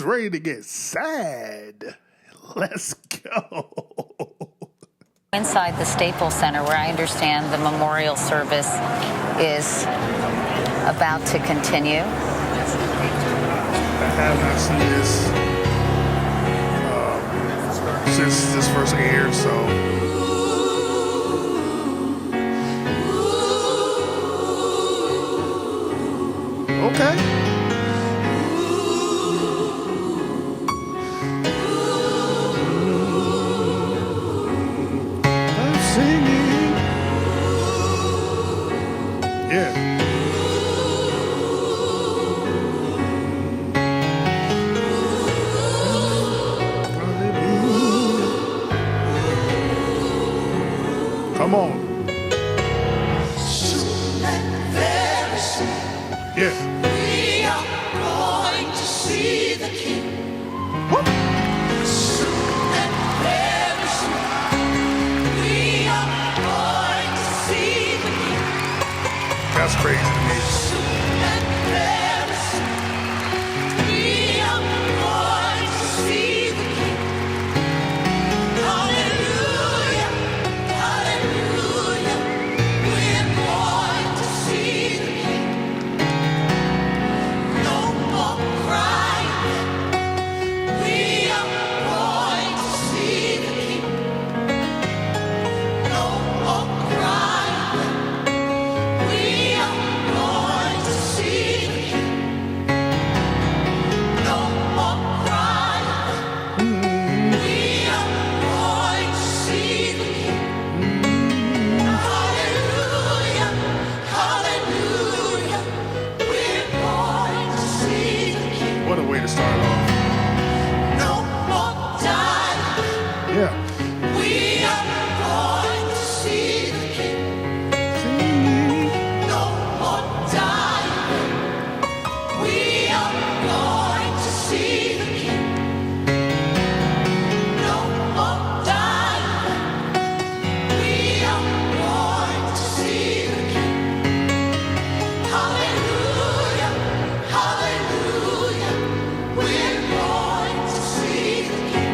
Who's ready to get sad? Let's go. Inside the Staples Center, where I understand the memorial service is about to continue. I have not seen this since this first aired, so. Okay. I'm singing. Yeah. Come on. Yeah. We are going to see the King. Whoop. Soon and very soon. We are going to see the King. That's crazy to me. Soon and very soon. We are going to see the King. Hallelujah, hallelujah. We're going to see the King. No more crying. We are going to see the King. No more crying. We are going to see the King. No more crying. We are going to see the King. Hallelujah, hallelujah. We're going to see the King. What a way to start off. No more dying. Yeah. We are going to see the King. No more dying. We are going to see the King. No more dying. We are going to see the King. Hallelujah, hallelujah. We're going to see the King.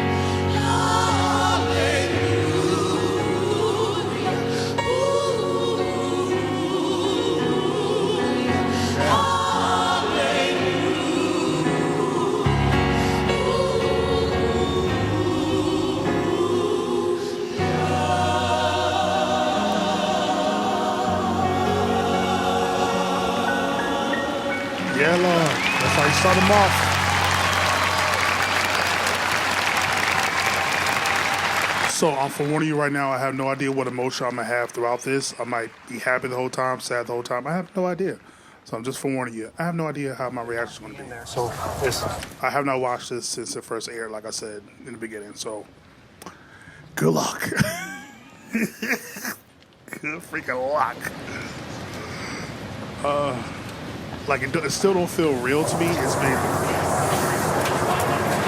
Yeah, Lord. That's how you start them off. So I'm forewarning you right now, I have no idea what emotion I'm going to have throughout this. I might be happy the whole time, sad the whole time. I have no idea. So I'm just forewarning you. I have no idea how my reaction is going to be. So this, I have not watched this since it first aired, like I said in the beginning. So good luck. Good freaking luck. Like it still don't feel real to me. It's been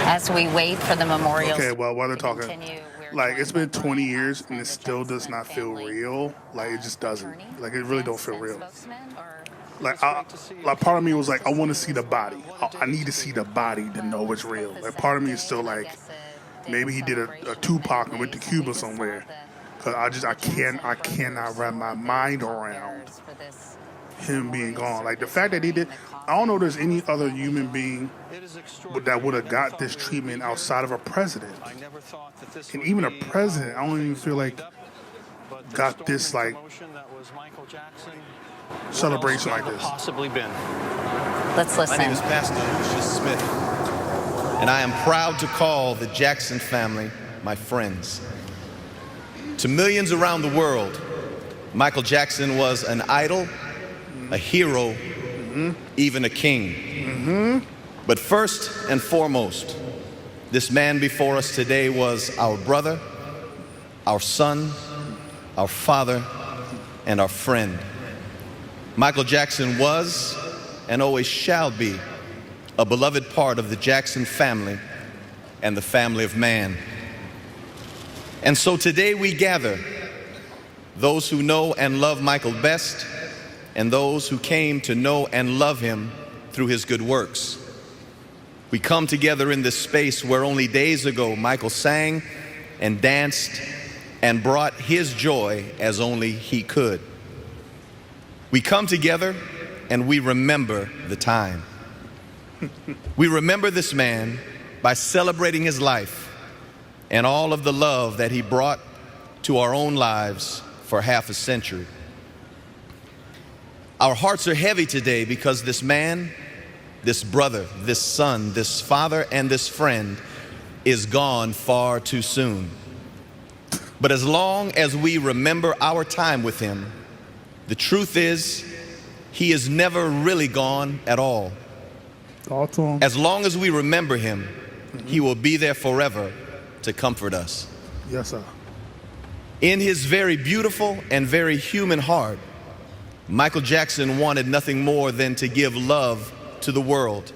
As we wait for the memorial okay. Well, while they're to talking, continue, we're like joined it's been by 20 Gordy, years and it uh, still does not feel real. Like it just doesn't. attorney, Like it really don't feel defense real. spokesman, or- Like part of me was like, I want to see the body. I need to see the body to know it's real. Like part of me is still like, maybe he did a Tupac and went to Cuba somewhere. Cause I cannot wrap my mind around him being gone. Like the fact that he did, I don't know if there's any other human being that would have got this treatment outside of a president. And even a president, I don't even feel like got this like celebration like this. possibly been. Let's My name is listen. Pastor Lucius Smith, and I am proud to call the Jackson family my friends. To millions around the world, Michael Jackson was an idol, a hero, even a king. But first and foremost, this man before us today was our brother, our son, our father, and our friend. Michael Jackson was and always shall be a beloved part of the Jackson family and the family of man. And so today we gather those who know and love Michael best and those who came to know and love him through his good works. We come together in this space where only days ago Michael sang and danced and brought his joy as only he could. We come together and we remember the time. We remember this man by celebrating his life and all of the love that he brought to our own lives for half a century. Our hearts are heavy today because this man, this brother, this son, this father, and this friend is gone far too soon. But as long as we remember our time with him, the truth is, he is never really gone at all. All to him. As long as we remember him, he will be there forever to comfort us. Yes, sir. In his very beautiful and very human heart, Michael Jackson wanted nothing more than to give love to the world,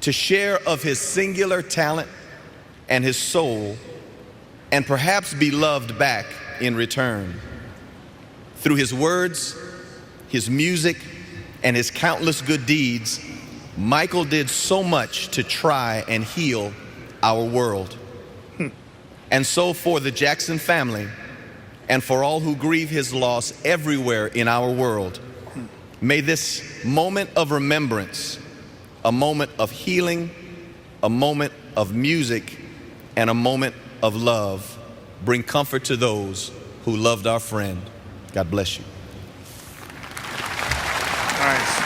to share of his singular talent and his soul, and perhaps be loved back in return. Through his words, his music, and his countless good deeds, Michael did so much to try and heal our world. And so for the Jackson family and for all who grieve his loss everywhere in our world, may this moment of remembrance, a moment of healing, a moment of music, and a moment of love bring comfort to those who loved our friend. God bless you. Nice.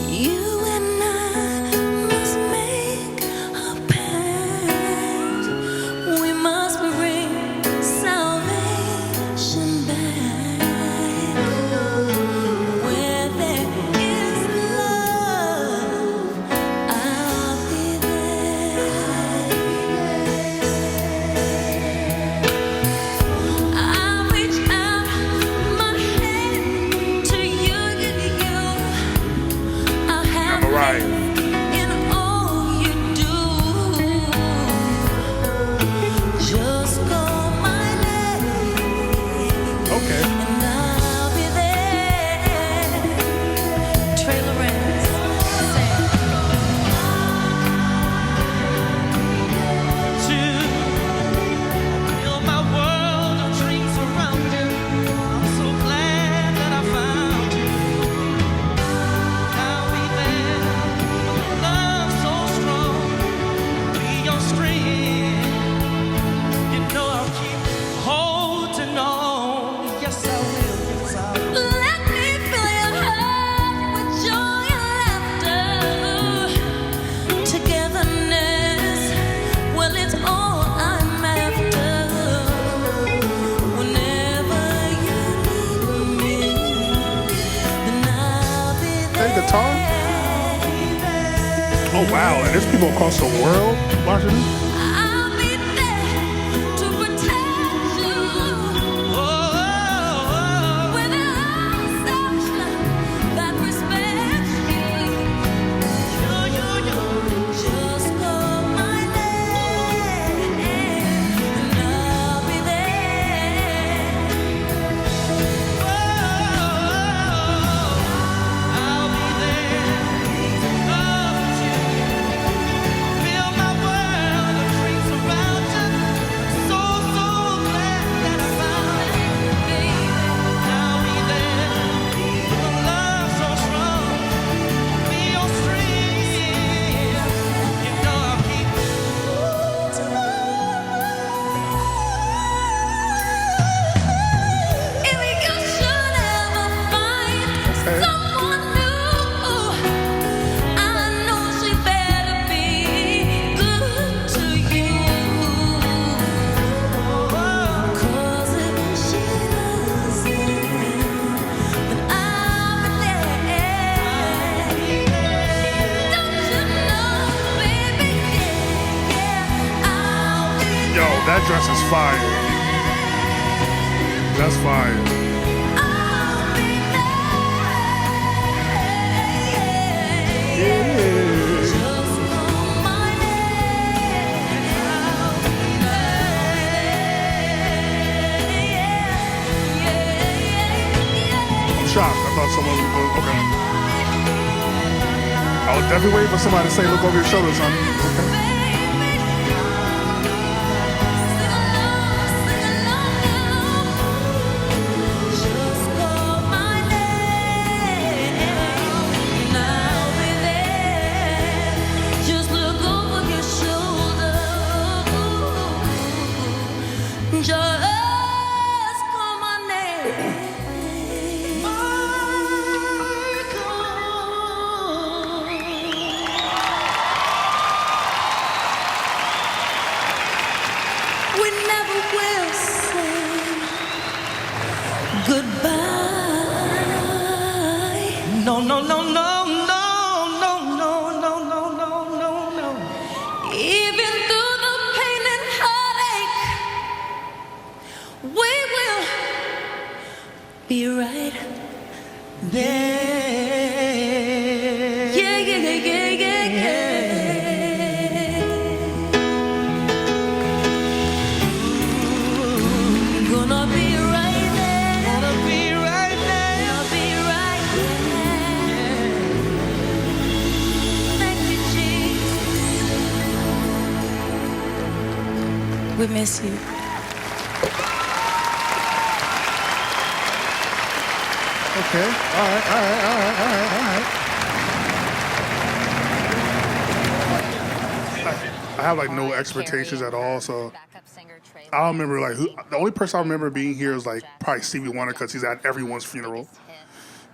You and I must make a pact. We must bring salvation back. Where there is love, I'll be there. I'll reach out my hand to you. I'll have Mariah. in all you do. Just call my name, Okay. and I'll be there. Trailer Rams, Build my world of dreams around you. I'm so glad that I found you. I'll be there with a love so strong. Be your strength. You know I'll keep holding on. Yes, I will. Yes, I will. let me fill your heart with joy and laughter. Togetherness, well, it's all I'm after. Whenever you need me, then I'll be Play there. guitar? Oh, wow. And there's people across the world watching this? I'll be there to protect you with an affection that respects you. Just call my name, and I'll be there. I'll be there to love you. Build my world of dress is fire. That's fire. Shocked. I thought someone would go, okay. I was definitely waiting for somebody to say, look over your shoulder, son. Okay. No, no, no, no, no, no, no, no, no, no, no, no. Even through the pain and heartache, we will be right there. Yeah, yeah, yeah, yeah, yeah, yeah. Gonna be right there. Gonna be right there. Gonna be right there. Thank you, Jesus. We miss you. Okay. All right. I have like no expectations at all, so I don't remember like the only person I remember being here is like probably Stevie Wonder because he's at everyone's funeral,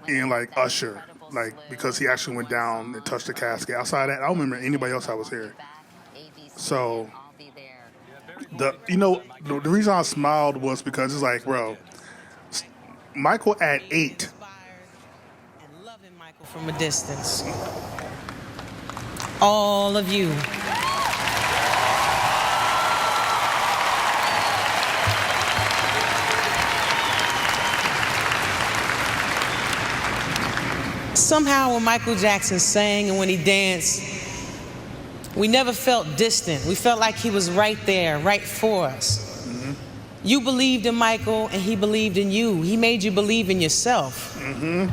and like Usher, like because he actually went down and touched the casket. Outside of that, I don't remember anybody else that was here. So the reason I smiled was because it's like, bro, Michael at 8. And loving Michael from a distance. All of you. Somehow when Michael Jackson sang and when he danced, we never felt distant. We felt like he was right there, right for us. Mm-hmm. You believed in Michael and he believed in you. He made you believe in yourself. Mm-hmm.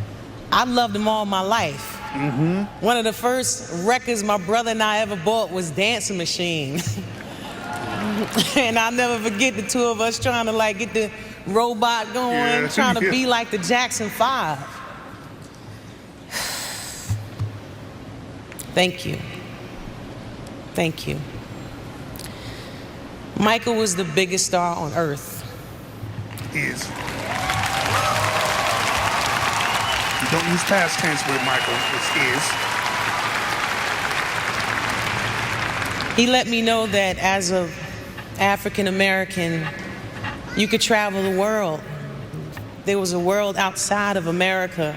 I loved him all my life. Mm-hmm. One of the first records my brother and I ever bought was Dancing Machine. And I'll never forget the two of us trying to like get the robot going, trying to be like the Jackson 5. Thank you. Thank you. Michael was the biggest star on earth. He is. You don't use past tense with Michael. It is. He let me know that as an African American, you could travel the world. There was a world outside of America.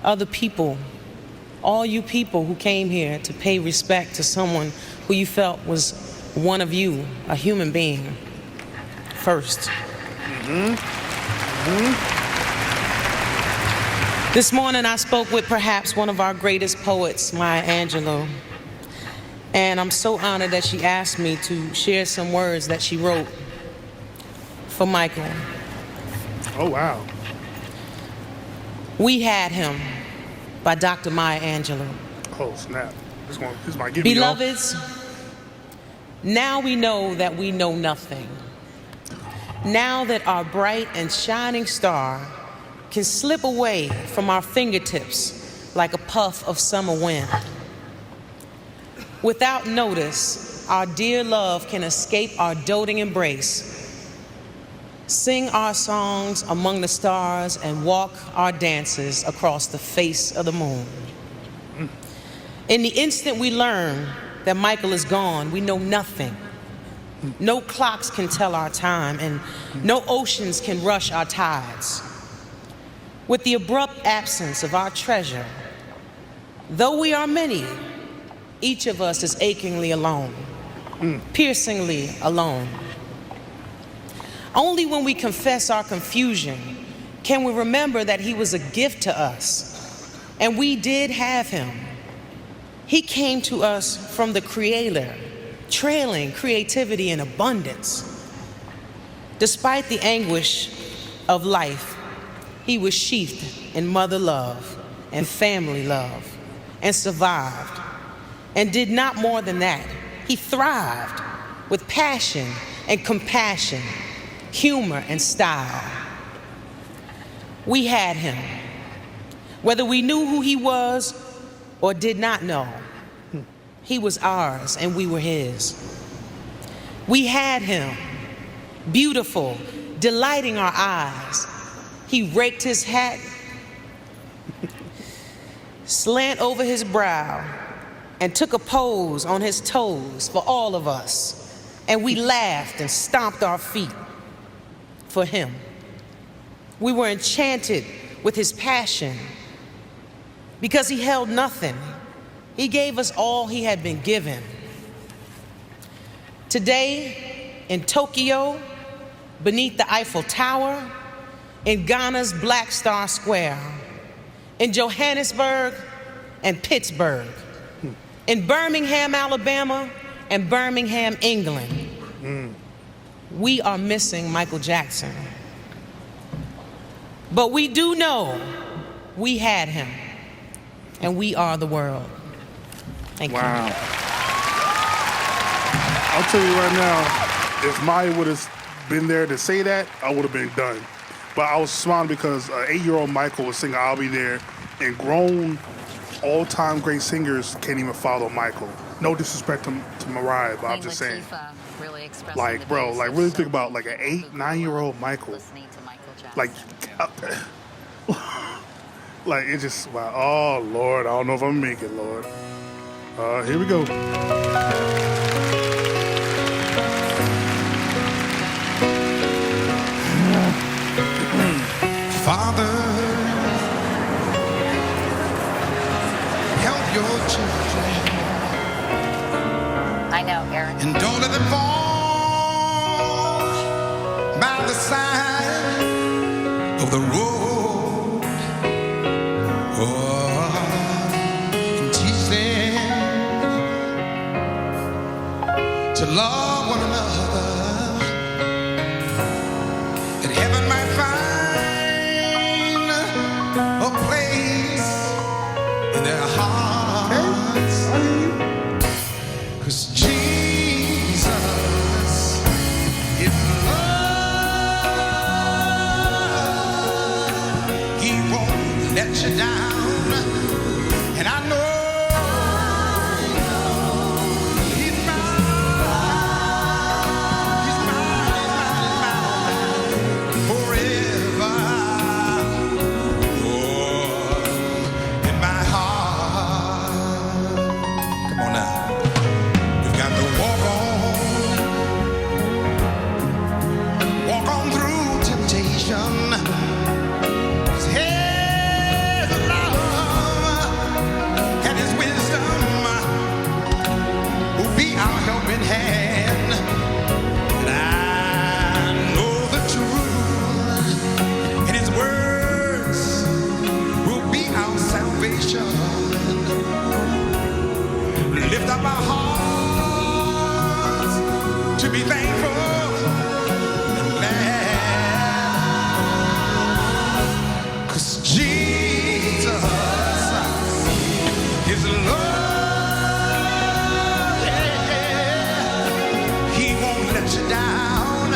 Other people, all you people who came here to pay respect to someone who you felt was one of you, a human being, first. Mm-hmm. Mm-hmm. This morning I spoke with perhaps one of our greatest poets, Maya Angelou, and I'm so honored that she asked me to share some words that she wrote for Michael. Oh, wow. We Had Him by Dr. Maya Angelou. Oh, snap. This might give me Beloveds, now we know that we know nothing. Now that our bright and shining star can slip away from our fingertips like a puff of summer wind. Without notice, our dear love can escape our doting embrace, sing our songs among the stars, and walk our dances across the face of the moon. In the instant we learn that Michael is gone, we know nothing. No clocks can tell our time, and no oceans can rush our tides. With the abrupt absence of our treasure, though we are many, each of us is achingly alone, piercingly alone. Only when we confess our confusion can we remember that he was a gift to us, and we did have him. He came to us from the Creator, trailing creativity and abundance. Despite the anguish of life, he was sheathed in mother love and family love and survived, and did not more than that. He thrived with passion and compassion, humor and style. We had him, whether we knew who he was or did not know. He was ours and we were his. We had him, beautiful, delighting our eyes. He raked his hat slant over his brow and took a pose on his toes for all of us. And we laughed and stomped our feet for him. We were enchanted with his passion because he held nothing. He gave us all he had been given. Today, in Tokyo, beneath the Eiffel Tower, in Ghana's Black Star Square, in Johannesburg and Pittsburgh, in Birmingham, Alabama, and Birmingham, England, we are missing Michael Jackson. But we do know we had him, and we are the world. Thank you. Wow. I'll tell you right now, if Maya would have been there to say that, I would have been done. But I was smiling because 8-year-old Michael was singing I'll Be There, and grown all-time great singers can't even follow Michael. No disrespect to Mariah, but I'm just saying. Like, bro, like really think about like an 8, 9-year-old Michael. Like, like it just, wow. Oh, Lord, I don't know if I'm gonna make it, Lord. Here we go. Father, help your children. I know, Aaron. And don't let them fall by the side of the road. Oh, and teach them to love one another, that heaven might find a place in their hearts. 'Cause Jesus is love. He won't let you down. And I know He's mine. He's mine. Forever. Oh, in my heart. Come on now. You've got to walk on through temptation. 'Cause His love and His wisdom will be our helping hand. And I know the truth, and His words will be our salvation. Lift up our hearts to be thankful and glad. 'Cause Jesus is love. Yeah. He won't let you down.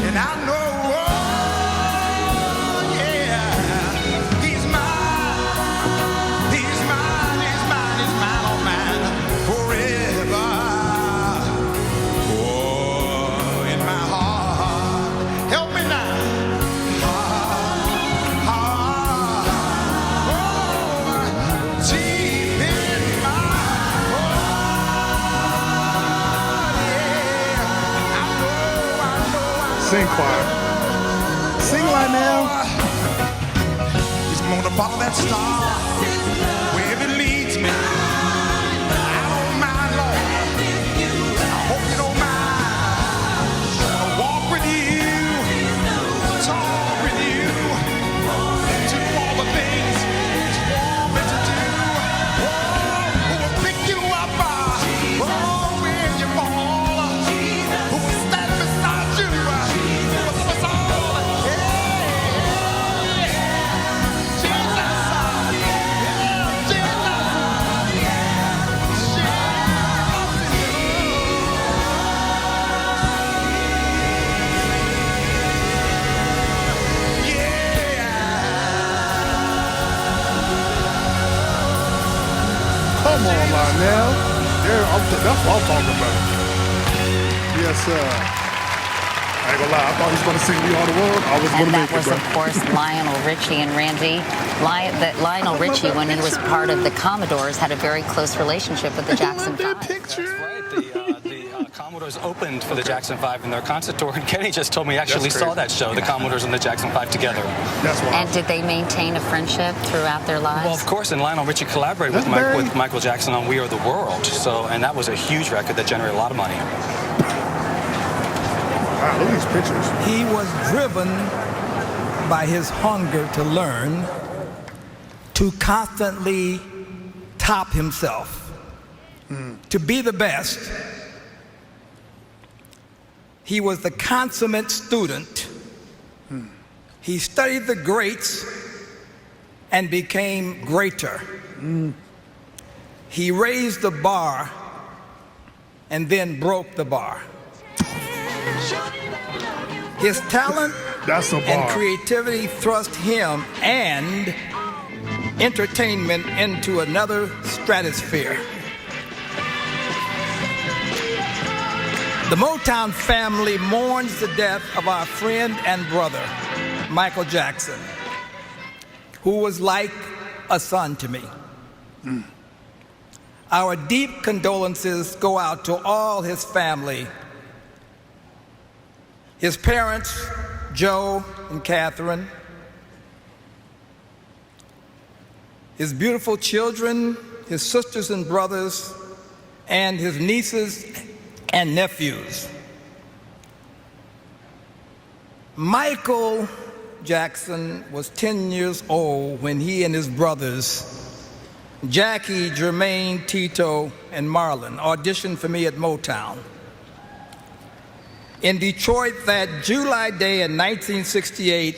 And I know, oh, yeah, He's mine. He's mine, He's mine, He's mine, oh man, forever. Oh, in my heart. Help me now. Oh, deep in my heart, yeah. I know. Sing, choir. Sing, Lionel. He's gonna follow that star wherever it leads me. I don't mind, Lord. I hope you don't mind. I'm gonna walk with you. Come on, Lionel. That's what I'm talking about. Yes, sir. I ain't gonna lie, I thought he was gonna sing "We Are the World." I was gonna And make that was, it, of course, Lionel Richie and Randy. Lionel Richie, when he was part of the Commodores, had a very close relationship with the Jackson 5. picture. Right. The Commodores opened for the Jackson 5 in their concert tour, and Kenny just told me he actually saw that show, the Commodores and the Jackson 5 together. That's why. And did they maintain a friendship throughout their lives? Well, of course, and Lionel Richie collaborated with Michael Jackson on "We Are the World," and that was a huge record that generated a lot of money. Wow, look at these pictures. He was driven by his hunger to learn, to constantly top himself, to be the best. He was the consummate student. He studied the greats and became greater. He raised the bar and then broke the bar. His talent and creativity thrust him and entertainment into another stratosphere. The Motown family mourns the death of our friend and brother, Michael Jackson, who was like a son to me. Our deep condolences go out to all his family, his parents, Joe and Catherine, his beautiful children, his sisters and brothers, and his nieces and nephews. Michael Jackson was 10 years old when he and his brothers, Jackie, Jermaine, Tito, and Marlon, auditioned for me at Motown. In Detroit that July day in 1968,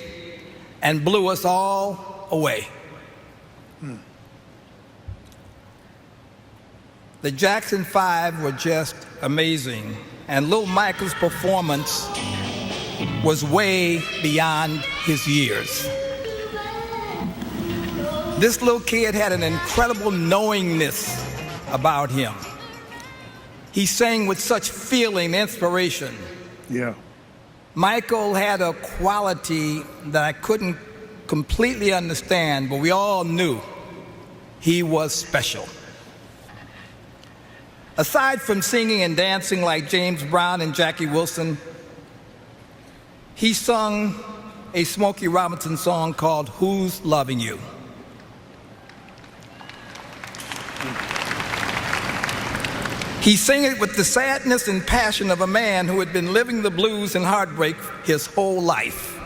and blew us all away. The Jackson 5 were just amazing, and Little Michael's performance was way beyond his years. This little kid had an incredible knowingness about him. He sang with such feeling and inspiration. Yeah. Michael had a quality that I couldn't completely understand, but we all knew he was special. Aside from singing and dancing like James Brown and Jackie Wilson, he sung a Smokey Robinson song called "Who's Loving You?" He sang it with the sadness and passion of a man who had been living the blues and heartbreak his whole life.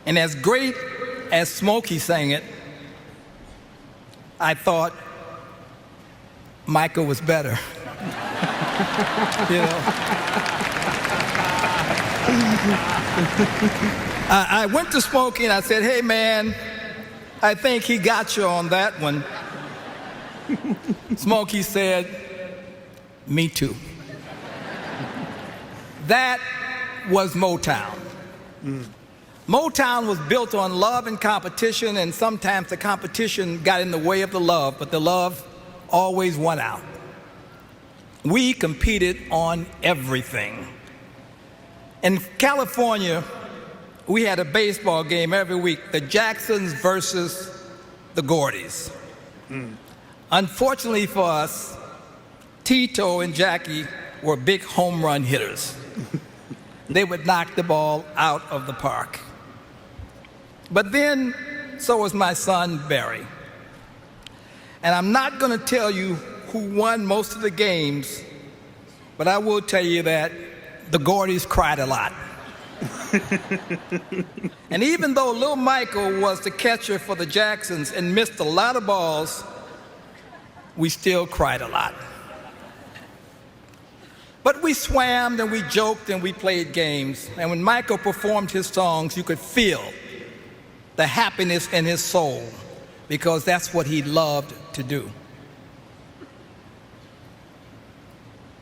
And as great as Smokey sang it, I thought Michael was better. You know. I went to Smokey and I said, "Hey man, I think he got you on that one." Smokey said, "Me too." That was Motown. Motown was built on love and competition, and sometimes the competition got in the way of the love, but the love always won out. We competed on everything. In California, we had a baseball game every week, the Jacksons versus the Gordys. Unfortunately for us, Tito and Jackie were big home run hitters. They would knock the ball out of the park. But then, so was my son, Barry. And I'm not going to tell you who won most of the games, but I will tell you that the Gordys cried a lot. And even though Little Michael was the catcher for the Jacksons and missed a lot of balls, we still cried a lot. But we swam and we joked and we played games. And when Michael performed his songs, you could feel the happiness in his soul, because that's what he loved to do.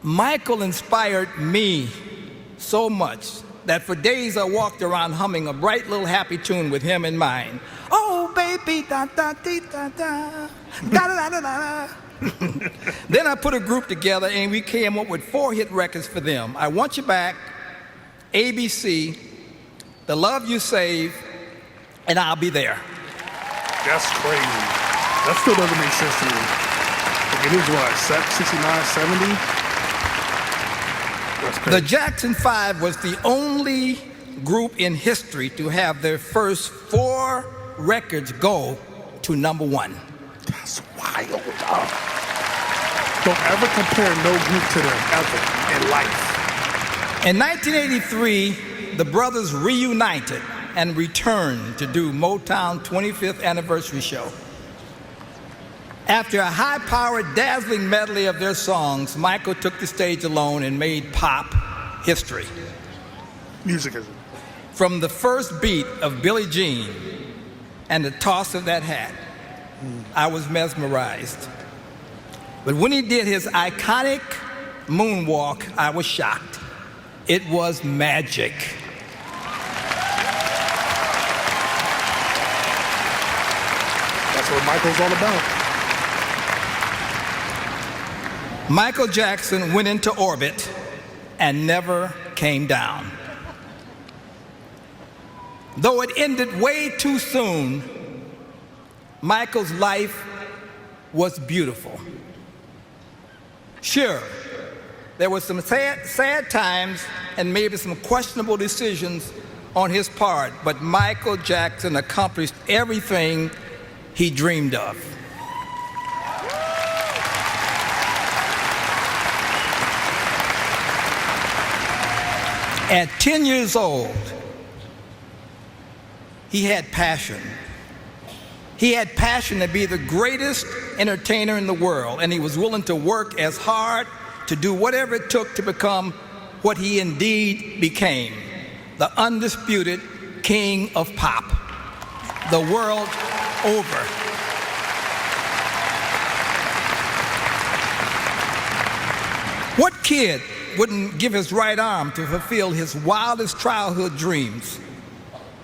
Michael inspired me so much that for days I walked around humming a bright little happy tune with him in mind. Oh, baby. baby, da da dee da da, da da da da da. Then I put a group together and we came up with 4 hit records for them. I Want You Back, ABC, The Love You Save, and I'll Be There. That's crazy. That still doesn't make sense to me. Like, it is what, 69, 70? That's crazy. The Jackson 5 was the only group in history to have their first 4 records go to #1. That's wild. Don't ever compare no group to them ever in life. In 1983, the brothers reunited and returned to do Motown 25th anniversary show. After a high-powered, dazzling medley of their songs, Michael took the stage alone and made pop history. Music is. From the first beat of Billie Jean and the toss of that hat, I was mesmerized. But when he did his iconic moonwalk, I was shocked. It was magic. That's what Michael's all about. Michael Jackson went into orbit and never came down. Though it ended way too soon, Michael's life was beautiful. Sure, there were some sad times and maybe some questionable decisions on his part, but Michael Jackson accomplished everything he dreamed of. At 10 years old, he had passion. He had passion to be the greatest entertainer in the world, and he was willing to work as hard to do whatever it took to become what he indeed became, the undisputed king of pop, the world over. What kid wouldn't give his right arm to fulfill his wildest childhood dreams?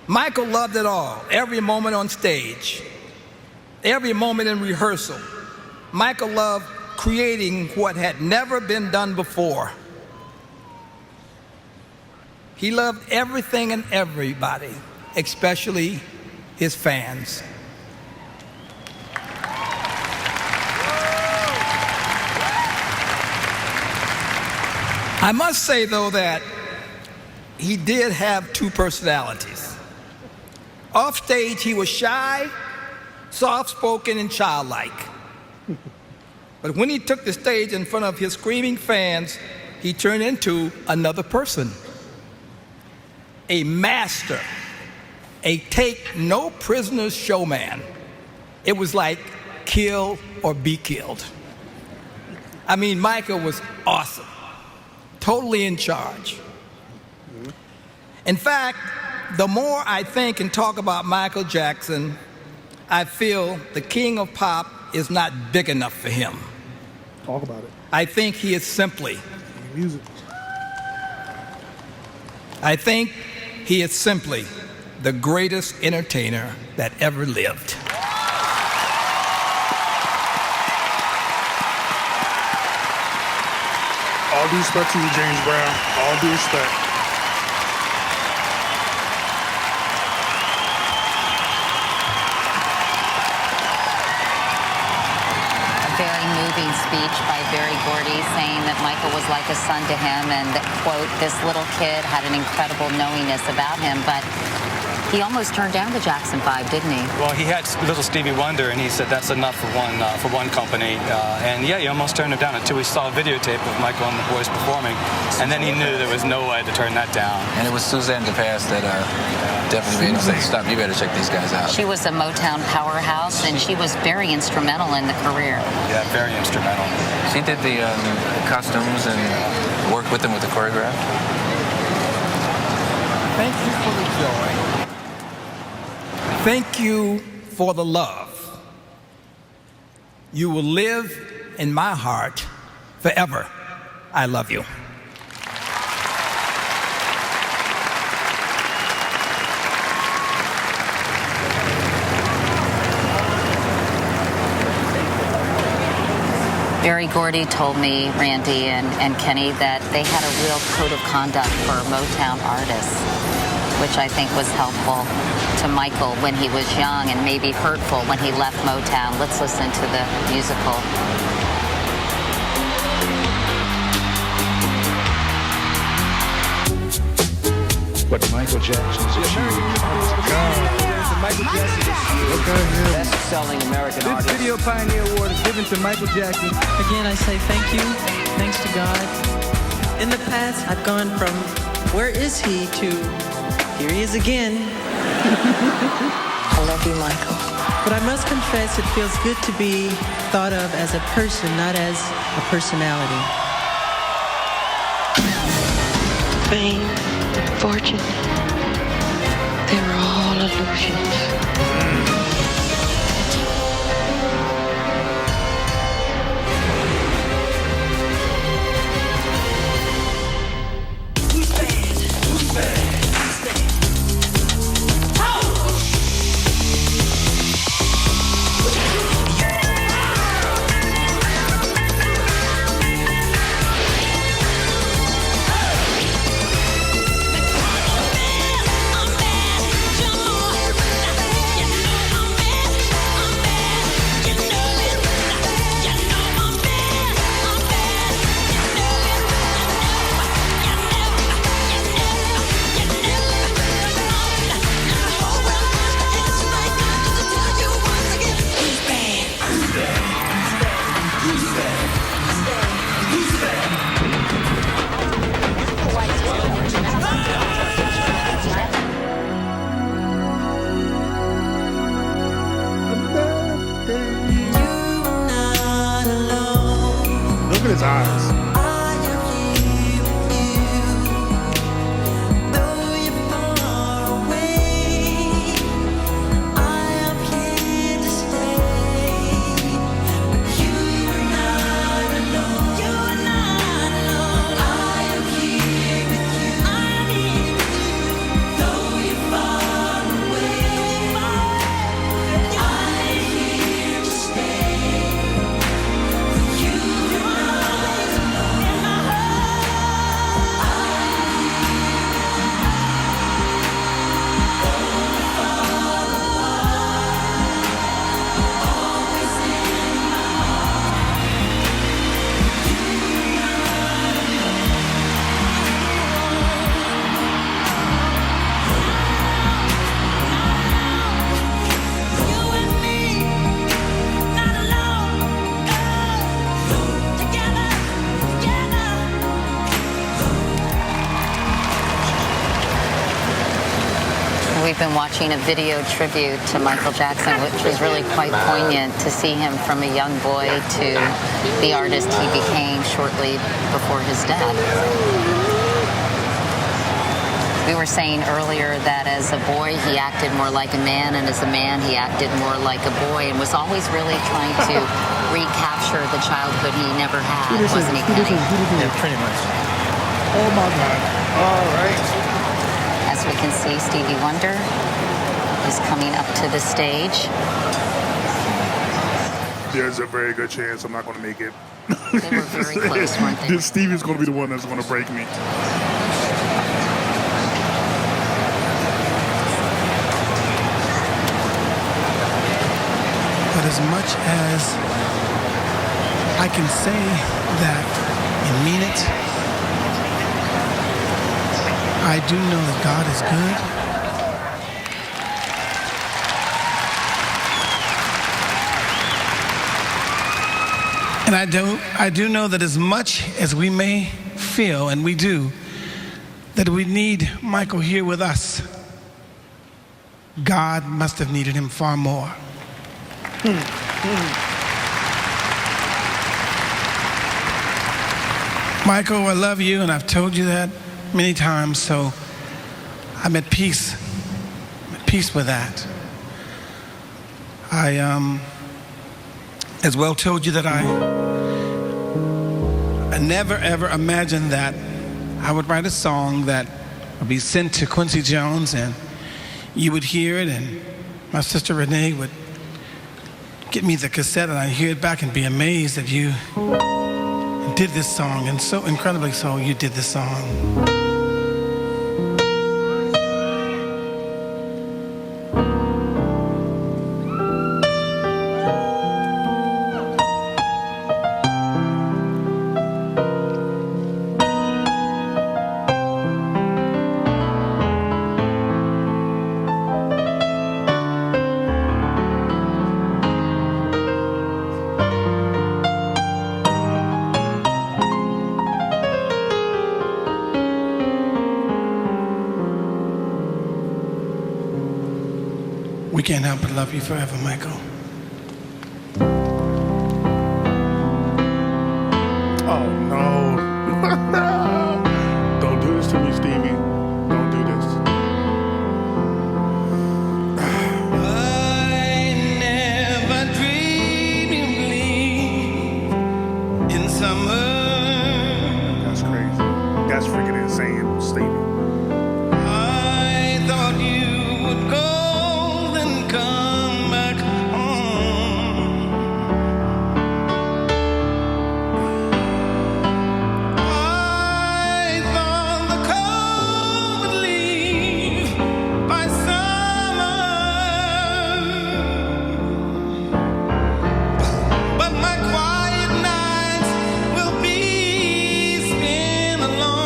Michael loved it all, every moment on stage, every moment in rehearsal. Michael loved creating what had never been done before. He loved everything and everybody, especially his fans. I must say, though, that he did have 2 personalities. Off stage, he was shy, soft-spoken, and childlike. But when he took the stage in front of his screaming fans, he turned into another person. A master, a take-no-prisoners showman. It was like kill or be killed. I mean, Michael was awesome, totally in charge. In fact, the more I think and talk about Michael Jackson, I feel the king of pop is not big enough for him. Talk about it. I think he is simply. Music. I think he is simply the greatest entertainer that ever lived. All due respect to you, James Brown. All due respect. Very moving speech by Gordy saying that Michael was like a son to him and that, quote, this little kid had an incredible knowingness about him, but he almost turned down the Jackson 5, didn't he? Well, he had little Stevie Wonder, and he said that's enough for one company. And yeah, he almost turned him down until he saw a videotape of Michael and the boys performing, and then he knew there was no way to turn that down. And it was Suzanne DePass that definitely made him say, stop, you better check these guys out. She was a Motown powerhouse, and she was very instrumental in the career. Yeah, very instrumental. She did the costumes and worked with them with the choreograph. Thank you for the joy. Thank you for the love. You will live in my heart forever. I love you. Barry Gordy told me, Randy and Kenny, that they had a real code of conduct for Motown artists, which I think was helpful to Michael when he was young and maybe hurtful when he left Motown. Let's listen to the musical. What Michael Jackson's achieved. Michael Jackson, best-selling American artist. This Video Pioneer Award is given to Michael Jackson. Again, I say thank you. Thanks to God. In the past, I've gone from where is he to here he is again. I love you, Michael. But I must confess, it feels good to be thought of as a person, not as a personality. Fame, fortune, they were all illusions. Look at his eyes. We've been watching a video tribute to Michael Jackson, which was really quite poignant to see him from a young boy to the artist he became shortly before his death. We were saying earlier that as a boy he acted more like a man, and as a man he acted more like a boy, and was always really trying to recapture the childhood he never had, wasn't he, Kenny? Yeah, pretty much. Oh my God. All right. As we can see, Stevie Wonder is coming up to the stage. There's a very good chance I'm not going to make it. They were very close, weren't they? Stevie's going to be the one that's going to break me. But as much as I can say that and mean it, I do know that God is good. And I do know that as much as we may feel, and we do, that we need Michael here with us, God must have needed him far more. Michael, I love you, and I've told you that many times, so I'm at peace. I'm at peace with that. I as well told you that I never ever imagined that I would write a song that would be sent to Quincy Jones and you would hear it, and my sister Renee would get me the cassette and I hear it back and be amazed that you did this song, and so incredibly so you did this song. We can't help but love you forever, Michael. Oh, no. Don't do this to me, Stevie. Don't do this. I never dreamed you'd leave in summer. That's crazy. That's freaking insane, Stevie. I thought you would go. Come back home. I thought the cold would leave by summer, but my quiet nights will be spent alone.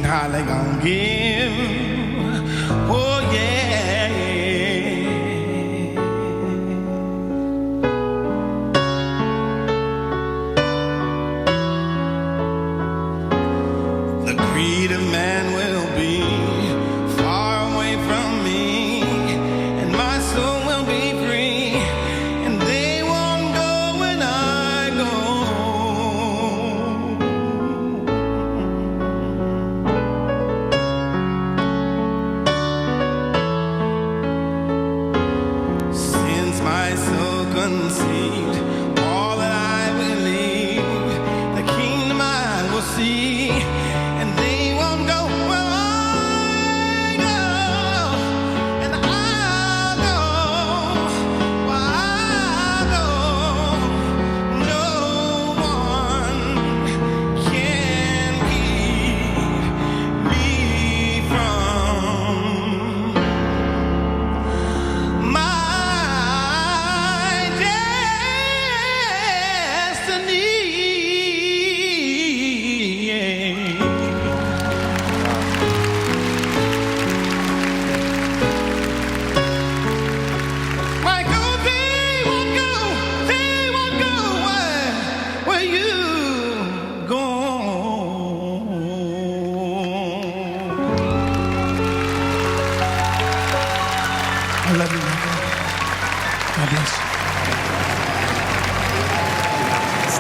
Hardly gonna give. Oh yeah. The greed of man will be far away from me, and my soul will be free, and they won't go when I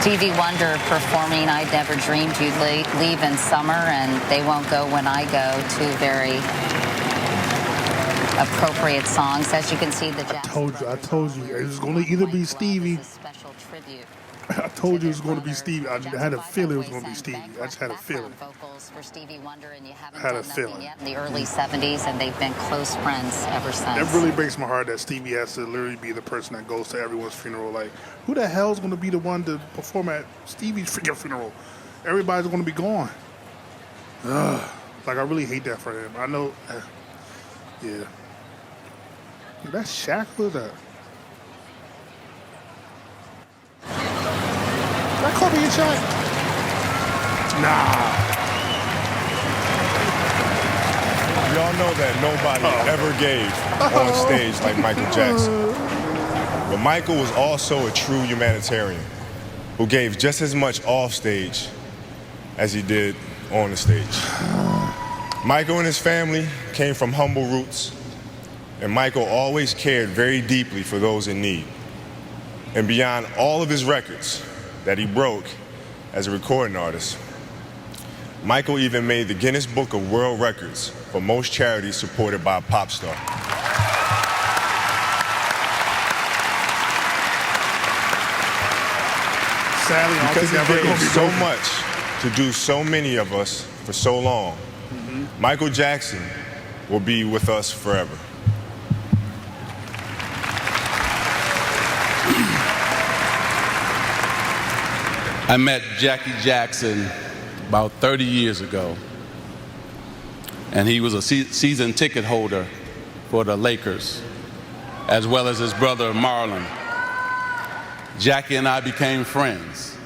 Stevie Wonder performing I'd Never Dreamed You'd Leave in Summer and They Won't Go When I Go, two very appropriate songs. As you can see, the Jackson I told you. It was going to either be Stevie. Special tribute. I told you it was going to be Stevie. I had a feeling it was going to be Stevie. I just had a feeling. Vocals for Stevie Wonder, and you haven't Had a done nothing feeling. yet in the early 70s, and they've been close friends ever since. It really breaks my heart that Stevie has to literally be the person that goes to everyone's funeral. Like, who the hell's going to be the one to perform at Stevie's freaking funeral? Everybody's going to be gone. Ugh. Like, I really hate that for him. I know. Yeah. That's Shaq? Who is that? That Kobe and Shaq? Nah. Y'all know that nobody ever gave on stage like Michael Jackson. But Michael was also a true humanitarian who gave just as much off stage as he did on the stage. Michael and his family came from humble roots, and Michael always cared very deeply for those in need. And beyond all of his records that he broke as a recording artist, Michael even made the Guinness Book of World Records for most charities supported by a pop star. Sadly, I don't because think he ever gonna gave be so broken. much to do so many of us for so long, Michael Jackson will be with us forever. I met Jackie Jackson about 30 years ago, and he was a season ticket holder for the Lakers, as well as his brother Marlon. Jackie and I became friends,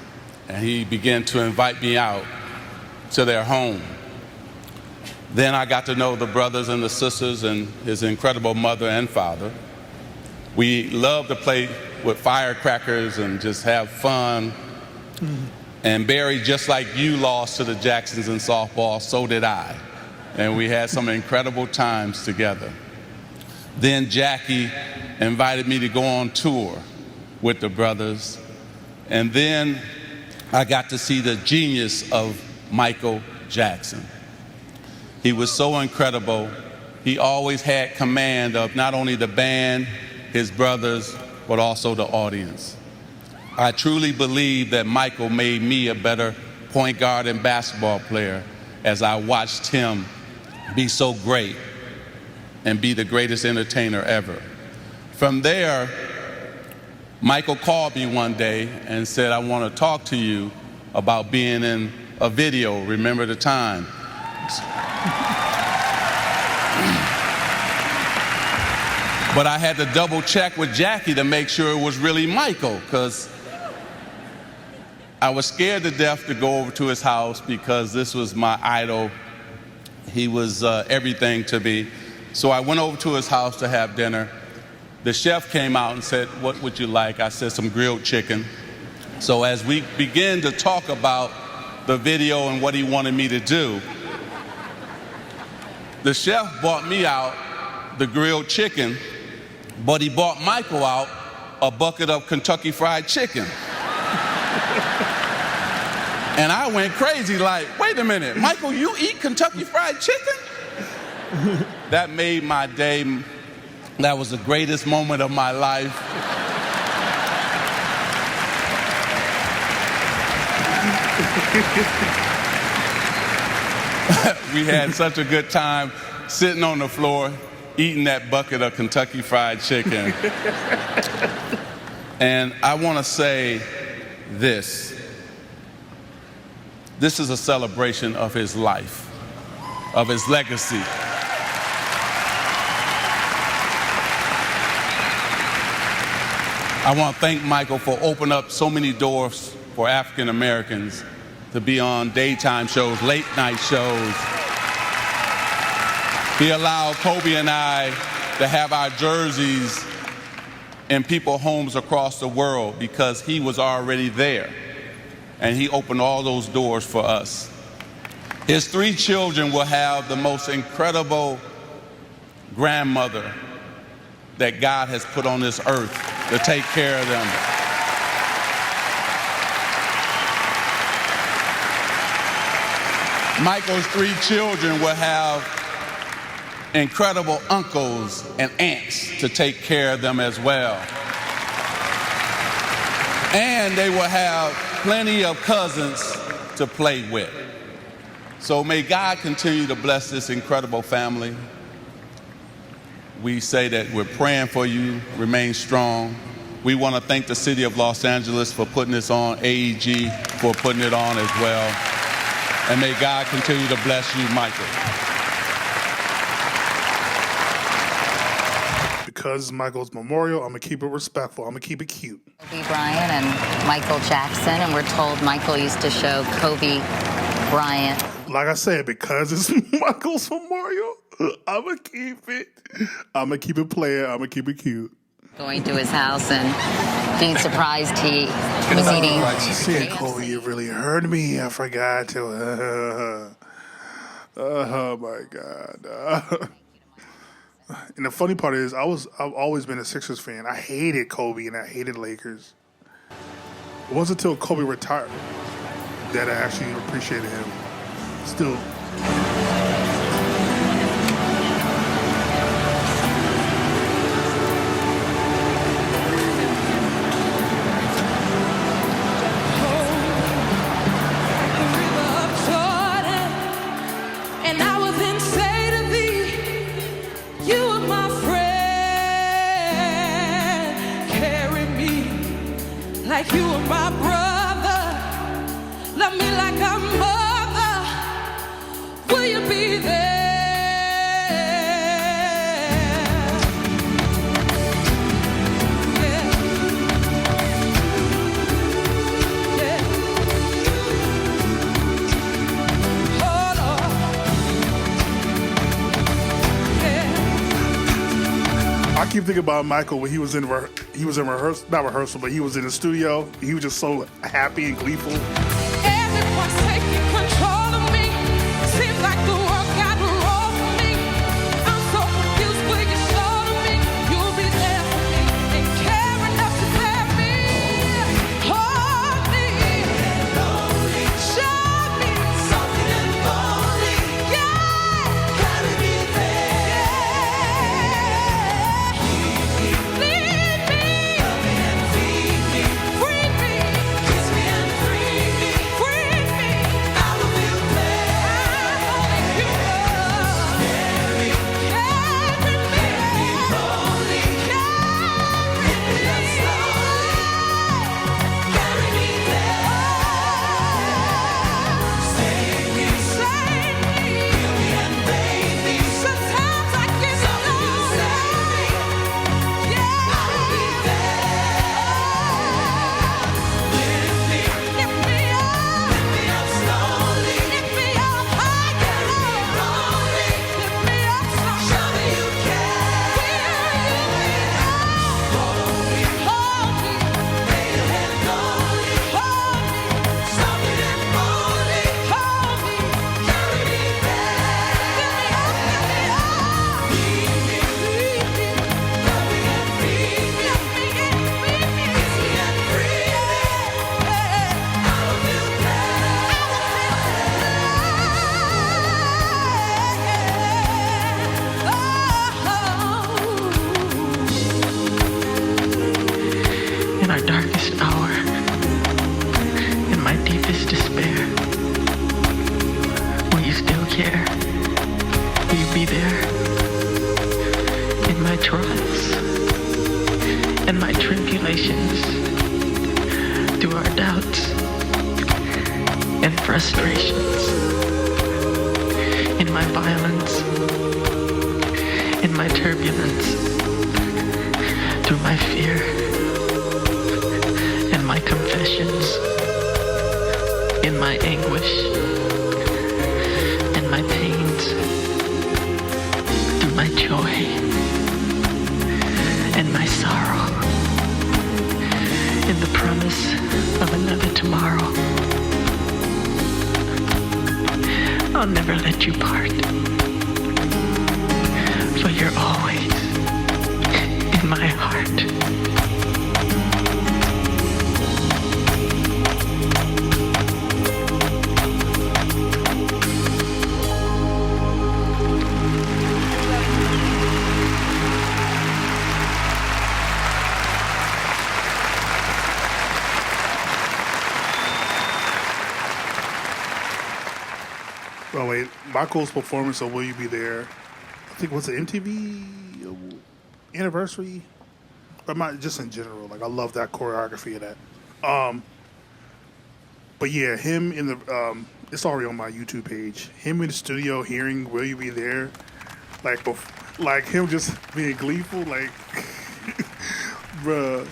and he began to invite me out to their home. Then I got to know the brothers and the sisters and his incredible mother and father. We loved to play with firecrackers and just have fun. And Barry, just like you lost to the Jacksons in softball, so did I. And we had some incredible times together. Then Jackie invited me to go on tour with the brothers. And then I got to see the genius of Michael Jackson. He was so incredible. He always had command of not only the band, his brothers, but also the audience. I truly believe that Michael made me a better point guard and basketball player as I watched him be so great and be the greatest entertainer ever. From there, Michael called me one day and said, I want to talk to you about being in a video, Remember the Time. But I had to double check with Jackie to make sure it was really Michael, because I was scared to death to go over to his house because this was my idol. He was everything to me. So I went over to his house to have dinner. The chef came out and said, what would you like? I said, some grilled chicken. So as we began to talk about the video and what he wanted me to do, the chef bought me out the grilled chicken, but he bought Michael out a bucket of Kentucky Fried Chicken. And I went crazy like, wait a minute, Michael, you eat Kentucky Fried Chicken? That made my day. That was the greatest moment of my life. We had such a good time sitting on the floor, eating that bucket of Kentucky Fried Chicken. And I want to say this. This is a celebration of his life, of his legacy. I want to thank Michael for opening up so many doors for African Americans to be on daytime shows, late night shows. He allowed Kobe and I to have our jerseys in people's homes across the world because he was already there. And he opened all those doors for us. His 3 children will have the most incredible grandmother that God has put on this earth to take care of them. Michael's 3 children will have incredible uncles and aunts to take care of them as well. And they will have plenty of cousins to play with. So may God continue to bless this incredible family. We say that we're praying for you. Remain strong. We want to thank the city of Los Angeles for putting this on, AEG for putting it on as well. And may God continue to bless you, Michael. Because it's Michael's memorial, I'm going to keep it respectful. I'm going to keep it cute. Kobe Bryant and Michael Jackson, and we're told Michael used to show Kobe Bryant. Like I said, because it's Michael's memorial, I'm going to keep it. I'm going to keep it player. I'm going to keep it cute. Going to his house and being surprised he was eating. Seeing Kobe, it really hurt me. I forgot to. Oh my God. And the funny part is, I've always been a Sixers fan. I hated Kobe and I hated Lakers. It wasn't until Kobe retired that I actually appreciated him. Still. Like you were my brother, love me like a mother. Will you be there? Yeah. Yeah. Oh Lord. Yeah. I keep thinking about Michael when he was in rehearsal, not rehearsal, but he was in the studio. He was just so happy and gleeful. Everyone's taking control of me. Seems like the world got roll for me. I'm so confused. Will you show to me? You'll be there for me and care enough to spare me. Hold me, show me something lonely. Yeah, carry me there. Lead me, love me and feed me, free me, kiss me and free me, free me. I will feel glad. You love, carry me, lonely, carry me slowly, carry me there. Save me, heal me and bathe me. Sometimes I get lonely. Yeah, I will be there. Lift me up slowly. Lift me up high, carry me lonely. Lift me up slowly. Show me you care. Hold me, lay your hand lonely. Hold me, softly and boldly. Hold me, carry me there. Lead me, love me and feed me. Kiss me and free me. I will feel In our darkest hour, in my deepest despair, will you still care? Will you be there? In my trials and my tribulations, through our doubts and frustrations, in my violence, in my turbulence, through my fear and my confessions, in my anguish and my pains, through my joy and my sorrow, in the promise of another tomorrow. I'll never let you part, for you're always in my heart. Oh wait, Michael's performance of "Will You Be There"? I think was it MTV anniversary, but just in general. Like I love that choreography of that. But yeah, him in the it's already on my YouTube page. Him in the studio hearing "Will You Be There," like him just being gleeful, like, bruh.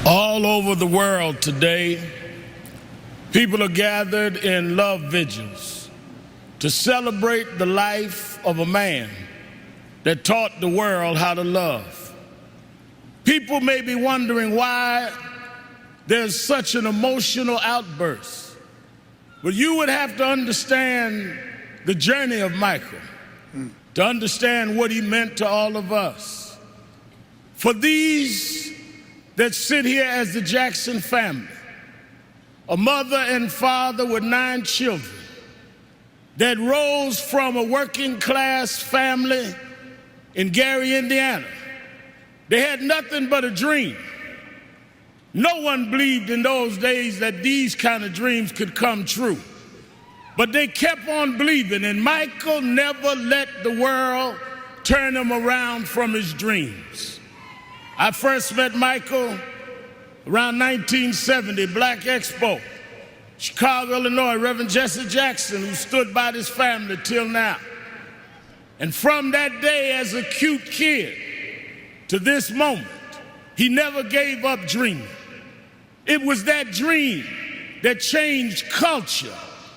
All over the world today, people are gathered in love vigils to celebrate the life of a man that taught the world how to love. People may be wondering why there's such an emotional outburst, but you would have to understand the journey of Michael to understand what he meant to all of us. For these that sit here as the Jackson family, a mother and father with 9 children that rose from a working class family in Gary, Indiana. They had nothing but a dream. No one believed in those days that these kind of dreams could come true. But they kept on believing, and Michael never let the world turn him around from his dreams. I first met Michael around 1970, Black Expo, Chicago, Illinois, Reverend Jesse Jackson, who stood by this family till now. And from that day as a cute kid to this moment, he never gave up dreaming. It was that dream that changed culture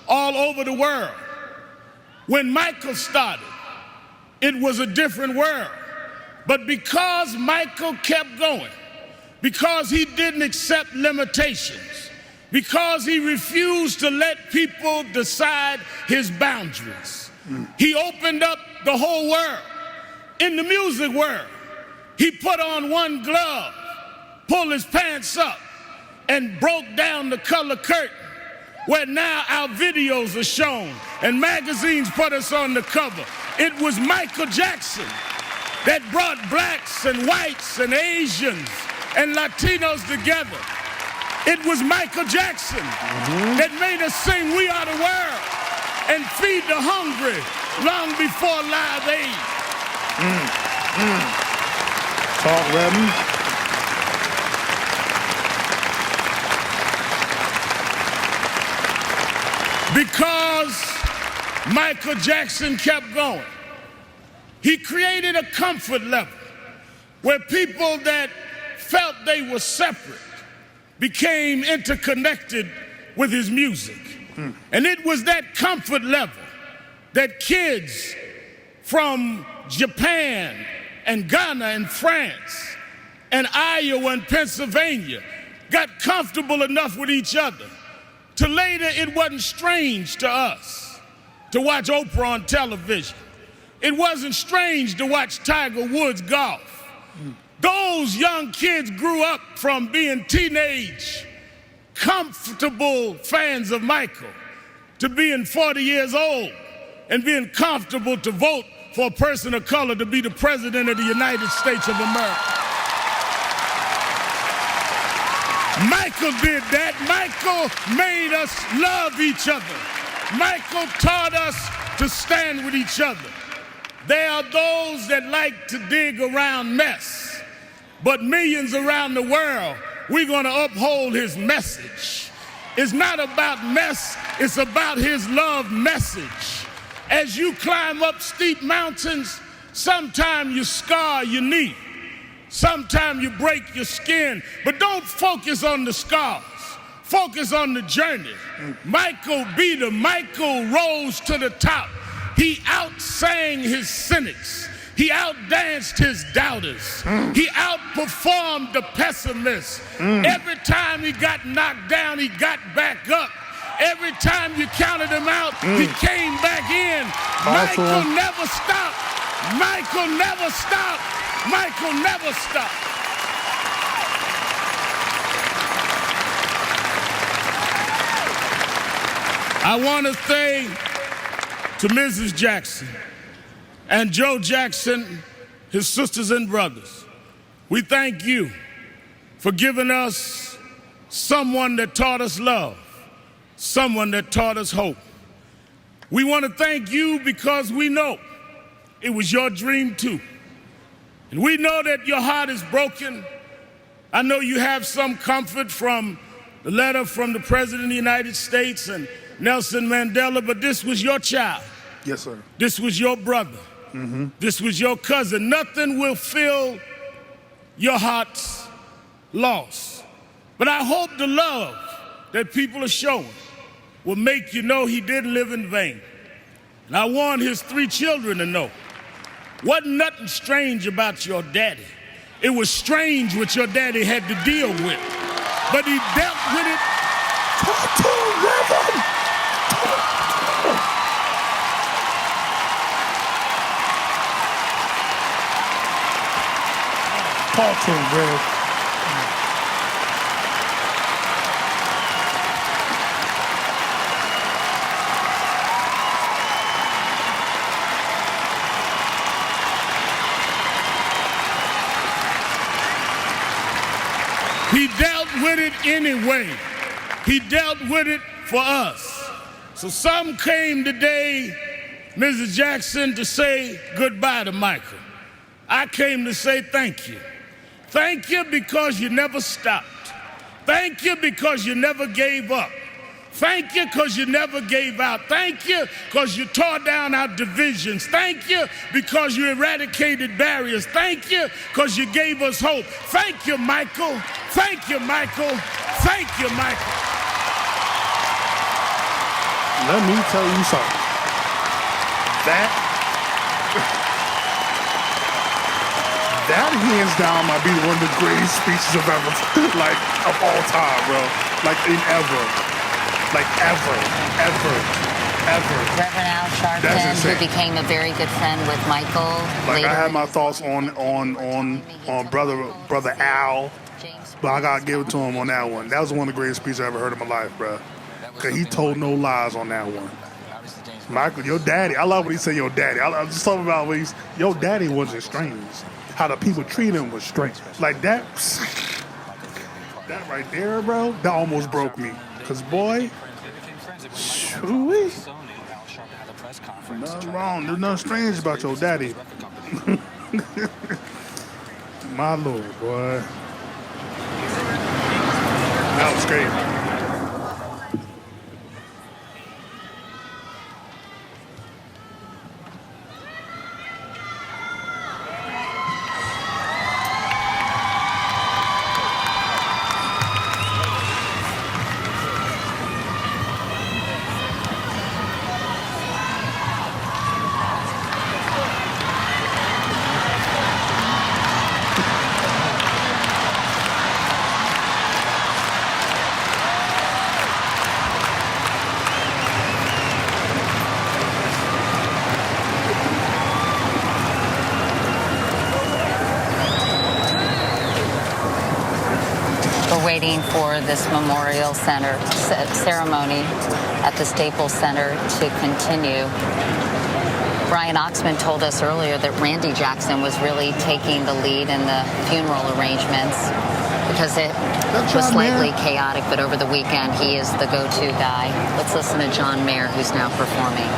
all over the world. When Michael started, it was a different world. But because Michael kept going, because he didn't accept limitations, because he refused to let people decide his boundaries, he opened up the whole world. In the music world, he put on one glove, pulled his pants up, and broke down the color curtain, where now our videos are shown and magazines put us on the cover. It was Michael Jackson that brought blacks and whites and Asians and Latinos together. It was Michael Jackson that made us sing "We Are the World" and feed the hungry long before Live Aid. Talk, Reverend. Because Michael Jackson kept going, he created a comfort level where people that felt they were separate became interconnected with his music. And it was that comfort level that kids from Japan and Ghana and France and Iowa and Pennsylvania got comfortable enough with each other to later it wasn't strange to us to watch Oprah on television. It wasn't strange to watch Tiger Woods golf. Those young kids grew up from being teenage, comfortable fans of Michael to being 40 years old and being comfortable to vote for a person of color to be the president of the United States of America. Michael did that. Michael made us love each other. Michael taught us to stand with each other. There are those that like to dig around mess, but millions around the world, we're going to uphold his message. It's not about mess, it's about his love message. As you climb up steep mountains, sometimes you scar your knee. Sometimes you break your skin, but don't focus on the scars. Focus on the journey. Michael beat him. Michael rose to the top. He outsang his cynics. He outdanced his doubters. He outperformed the pessimists. Every time he got knocked down, he got back up. Every time you counted him out, he came back in. Michael never stopped. Michael never stopped. Michael never stopped. I want to say to Mrs. Jackson and Joe Jackson, his sisters and brothers, we thank you for giving us someone that taught us love, someone that taught us hope. We want to thank you because we know it was your dream too. And we know that your heart is broken. I know you have some comfort from the letter from the President of the United States and Nelson Mandela, but this was your child. Yes, sir. This was your brother. This was your cousin. Nothing will fill your heart's loss. But I hope the love that people are showing will make you know he didn't live in vain. And I want his 3 children to know, wasn't nothing strange about your daddy. It was strange what your daddy had to deal with. But he dealt with it. Talk to him, Reverend. Talk to him, Rev. He dealt with it anyway. He dealt with it for us. So some came today, Mrs. Jackson, to say goodbye to Michael. I came to say thank you. Thank you because you never stopped. Thank you because you never gave up. Thank you because you never gave out. Thank you because you tore down our divisions. Thank you because you eradicated barriers. Thank you because you gave us hope. Thank you, Michael. Thank you, Michael. Thank you, Michael. Let me tell you something. That hands down might be one of the greatest speeches of ever, like, of all time, bro. Like, ever. Reverend Al Sharpton, who became a very good friend with Michael. Like, later I had my thoughts on brother Al, but I gotta give it to him on that one. That was one of the greatest speeches I ever heard in my life, bro. Cause he told no lies on that one. Michael, your daddy. I love when he said your daddy. I just talking about when your daddy wasn't strange. How the people treat him was strange. Like that right there, bro. That almost broke me. Cause boy, shoo-wee. Nothing wrong. There's nothing strange about your daddy. My Lord, boy. That was great. Waiting for this memorial ceremony at the Staples Center to continue. Brian Oxman told us earlier that Randy Jackson was really taking the lead in the funeral arrangements because it was slightly chaotic, but over the weekend he is the go-to guy. Let's listen to John Mayer, who's now performing.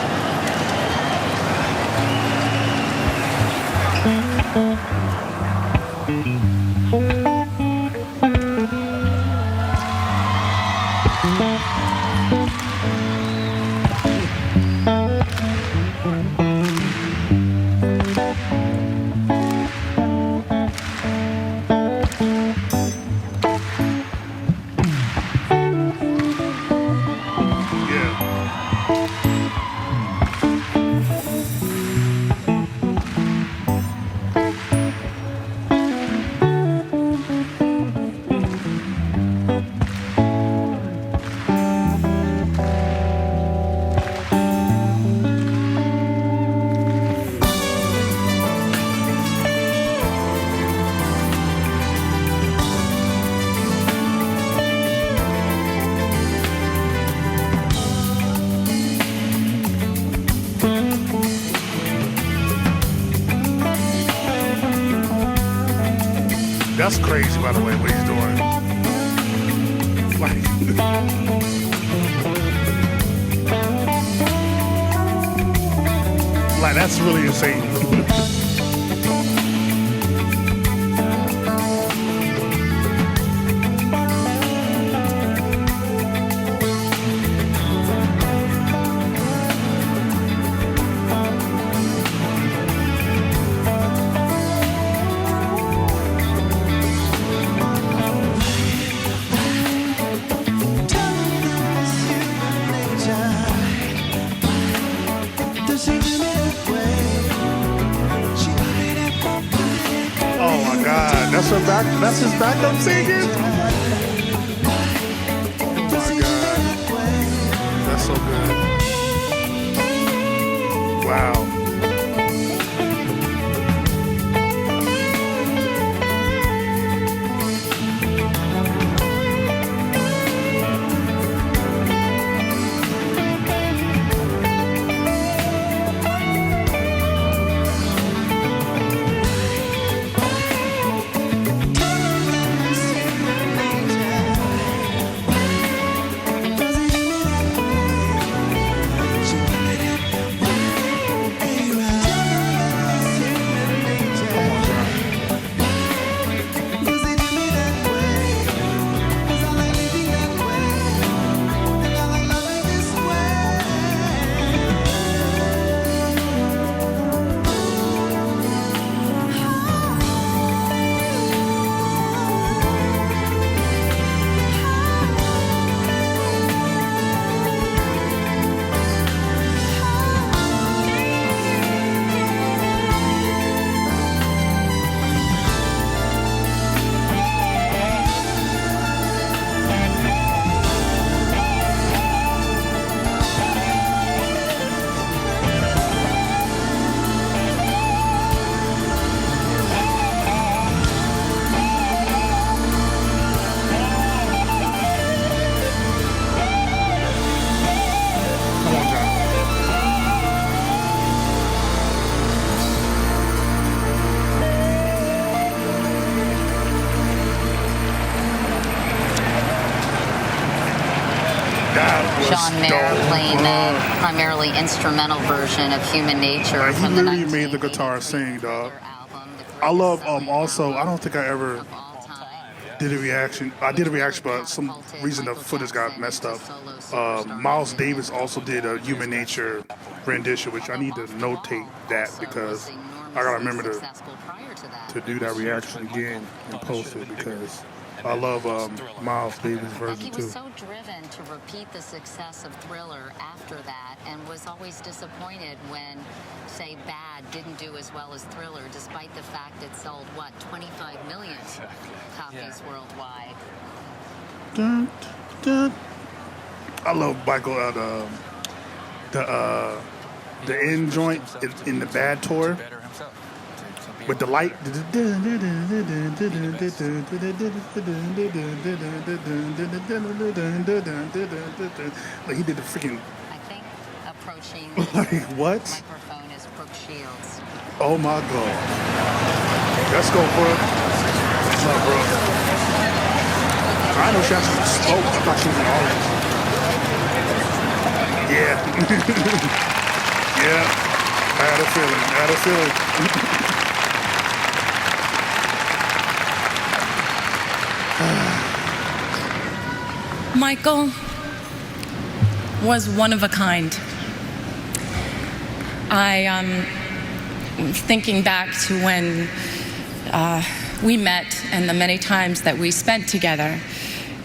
That's crazy, by the way, what he's doing. Like, Like, that's really insane. That's his backup singing? Oh my God. That's so good. Wow. John Mayer playing the primarily instrumental version of Human Nature like, from he the literally made the guitar sing, dog. I love, also, I don't think I ever did a reaction. I did a reaction, but some reason the footage got messed up. Miles Davis also did a Human Nature rendition, which I need to notate that because I gotta remember to do that reaction again and post it because I love Miles Davis' version He too. was so driven to repeat the success of Thriller after that and was always disappointed when, say, Bad didn't do as well as Thriller, despite the fact it sold, 25 million copies worldwide. Dun, dun. I love Michael, the end joint in the Bad tour. With the light, like he did the freaking. I think approaching. Like what? Microphone is Brooke Shields. Oh my God! Let's go, Brooke. What's up, Brooke? I know she actually spoke. I thought she was an artist. Yeah. Yeah. I had a feeling. Michael was one of a kind. Thinking back to when we met and the many times that we spent together,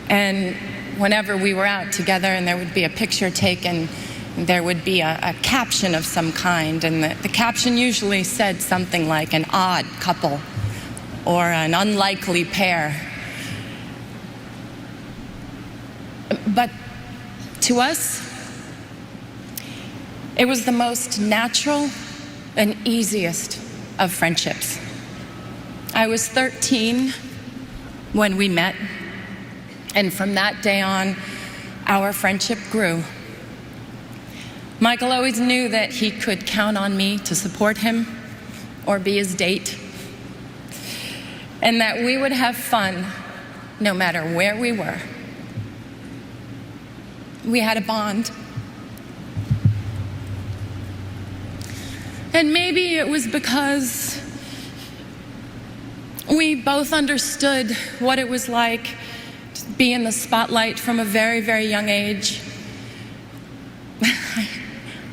and whenever we were out together and there would be a picture taken, there would be a caption of some kind, and the caption usually said something like an odd couple or an unlikely pair. But to us, it was the most natural and easiest of friendships. I was 13 when we met, and from that day on, our friendship grew. Michael always knew that he could count on me to support him or be his date, and that we would have fun no matter where we were. We had a bond. And maybe it was because we both understood what it was like to be in the spotlight from a very, very young age.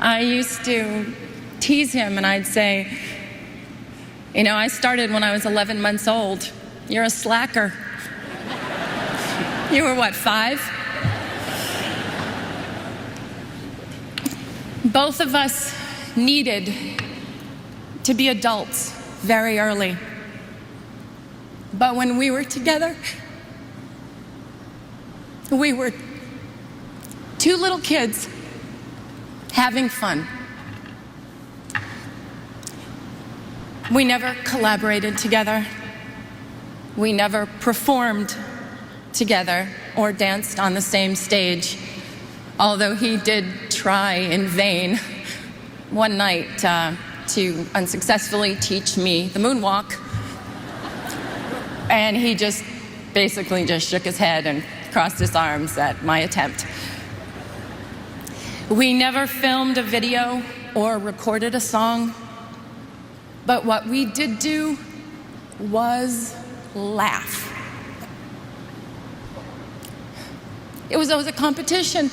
I used to tease him and I'd say, you know, I started when I was 11 months old. You're a slacker. You were what, 5? Both of us needed to be adults very early. But when we were together, we were 2 little kids having fun. We never collaborated together. We never performed together or danced on the same stage, although he did try in vain one night to unsuccessfully teach me the moonwalk. And he just basically just shook his head and crossed his arms at my attempt. We never filmed a video or recorded a song, but what we did do was laugh. It was always a competition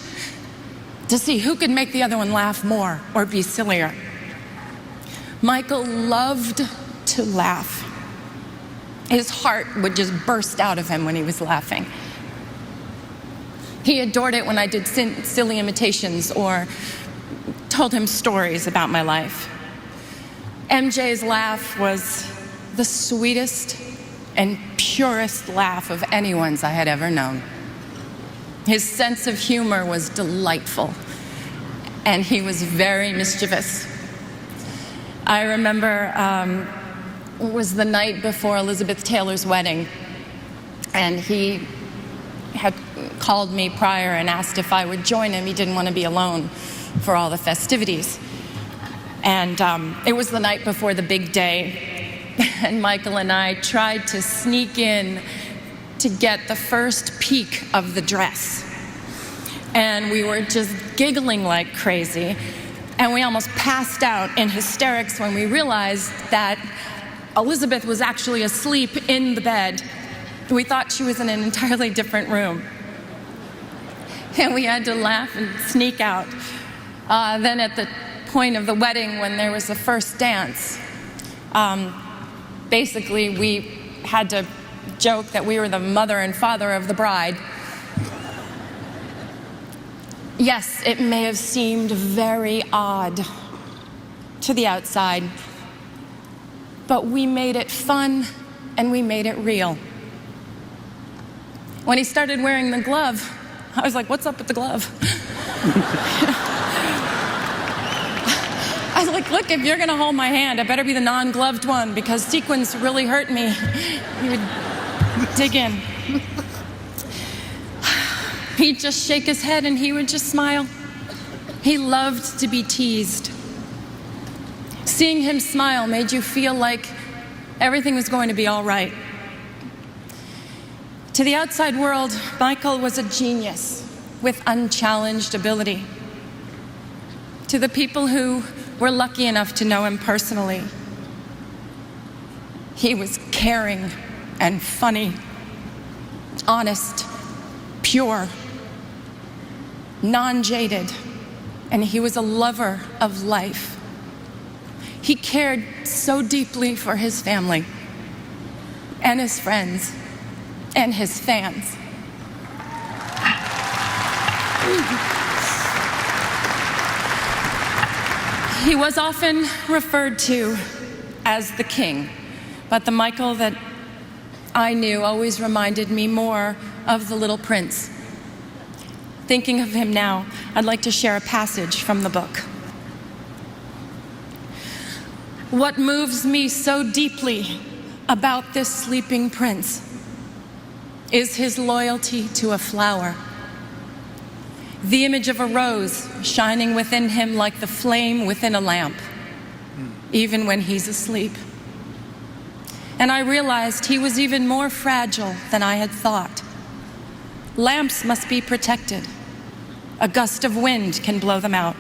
to see who could make the other one laugh more or be sillier. Michael loved to laugh. His heart would just burst out of him when he was laughing. He adored it when I did silly imitations or told him stories about my life. MJ's laugh was the sweetest and purest laugh of anyone's I had ever known. His sense of humor was delightful, and he was very mischievous. I remember it was the night before Elizabeth Taylor's wedding, and he had called me prior and asked if I would join him. He didn't want to be alone for all the festivities. And it was the night before the big day, and Michael and I tried to sneak in to get the first peek of the dress. And we were just giggling like crazy, and we almost passed out in hysterics when we realized that Elizabeth was actually asleep in the bed. We thought she was in an entirely different room. And we had to laugh and sneak out. Then at the point of the wedding, when there was the first dance, basically we had to joke that we were the mother and father of the bride. Yes, it may have seemed very odd to the outside, but we made it fun and we made it real. When he started wearing the glove, I was like, what's up with the glove? I was like, look, if you're gonna hold my hand, it better be the non-gloved one, because sequins really hurt me. He would dig in. He'd just shake his head and he would just smile. He loved to be teased. Seeing him smile made you feel like everything was going to be all right. To the outside world, Michael was a genius with unchallenged ability. To the people who were lucky enough to know him personally, he was caring and funny, honest, pure, non-jaded, and he was a lover of life. He cared so deeply for his family and his friends and his fans. He was often referred to as the king, but the Michael that I knew always reminded me more of the Little Prince. Thinking of him now, I'd like to share a passage from the book. What moves me so deeply about this sleeping prince is his loyalty to a flower. The image of a rose shining within him like the flame within a lamp, even when he's asleep. And I realized he was even more fragile than I had thought. Lamps must be protected. A gust of wind can blow them out.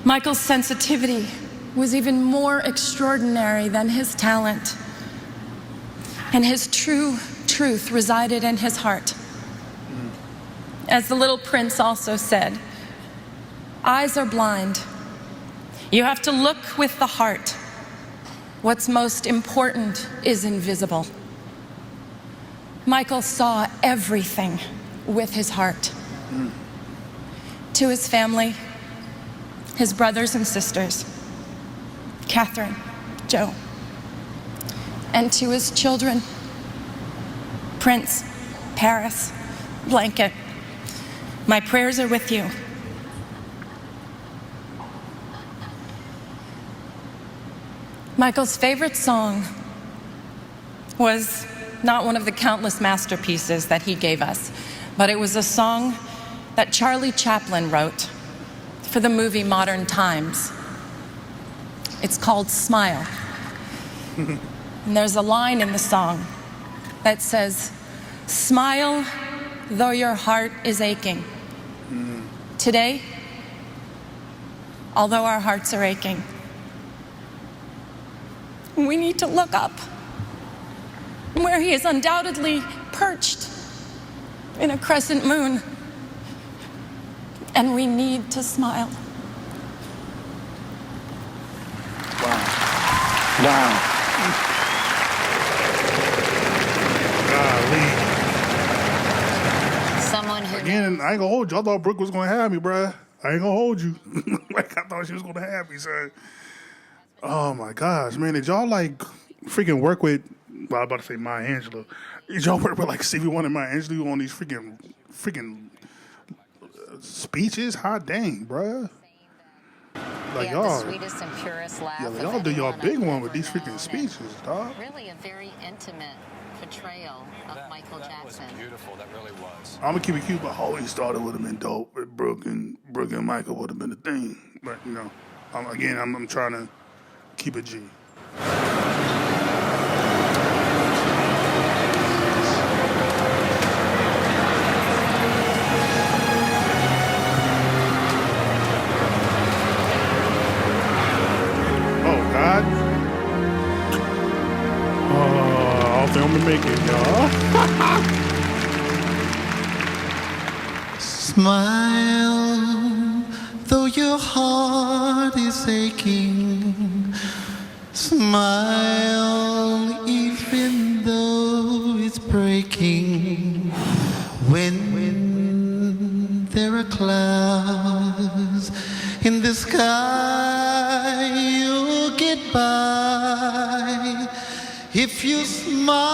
Michael's sensitivity was even more extraordinary than his talent, and his true truth resided in his heart. As the little prince also said, eyes are blind. You have to look with the heart. What's most important is invisible. Michael saw everything with his heart. To his family, his brothers and sisters, Catherine, Joe, and to his children, Prince, Paris, Blanket, my prayers are with you. Michael's favorite song was not one of the countless masterpieces that he gave us, but it was a song that Charlie Chaplin wrote for the movie Modern Times. It's called Smile. And there's a line in the song that says, smile though your heart is aching. Today, although our hearts are aching, we need to look up where he is undoubtedly perched in a crescent moon. And we need to smile. Wow. Someone who Again, I ain't gonna hold you. I thought Brooke was gonna have me, bruh. I ain't gonna hold you. Like, I thought she was gonna have me, son. Oh my gosh, man. Did y'all like freaking work with, well, I was about to say Maya Angelou. Did y'all work with like Stevie Wonder and Maya Angelou on these freaking speeches? Hot dang, bruh. Like y'all, the sweetest and purest laugh. yeah, y'all do y'all big one with these freaking speeches, dog. Really a very intimate portrayal of Michael Jackson. That was beautiful. That really was. I'm gonna keep it cute, but I always thought it would have been dope if Brooke and Michael would have been the thing. But you know, I'm trying to keep it G. I don't think I'm gonna make it, y'all. Smile, though your heart is aching. Smile, even though it's breaking. When there are clouds in the sky, you'll get by. If you smile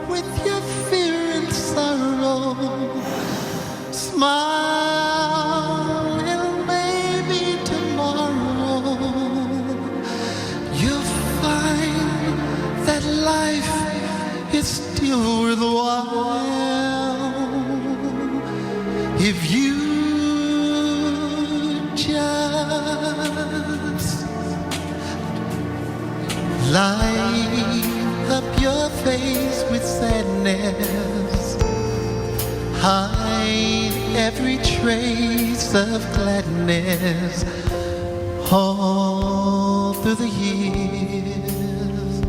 with your fear and sorrow, smile and maybe tomorrow you'll find that life is still worthwhile. If you just light up your face with sadness, hide every trace of gladness all through the years.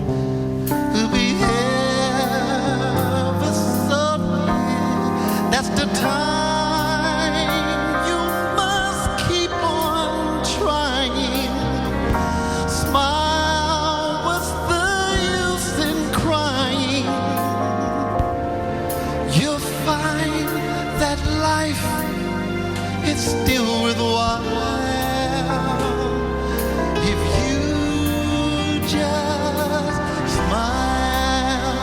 We'll be ever so near. That's the time. It's still worthwhile if you just smile,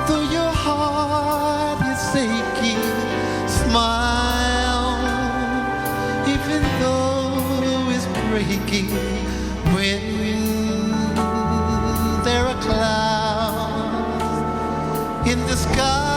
though your heart is aching. Smile, even though it's breaking. When there are clouds in the sky,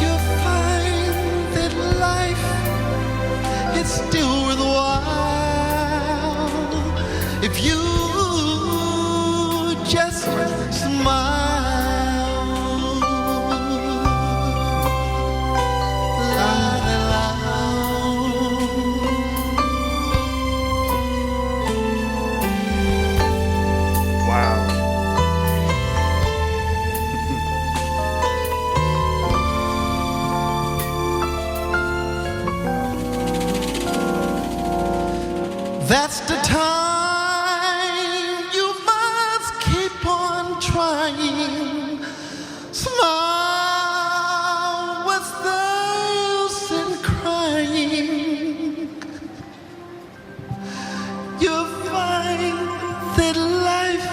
you'll find just smile. La, la, la. Wow. That's the time you must keep on trying. Smile, what's the use in crying? You'll find that life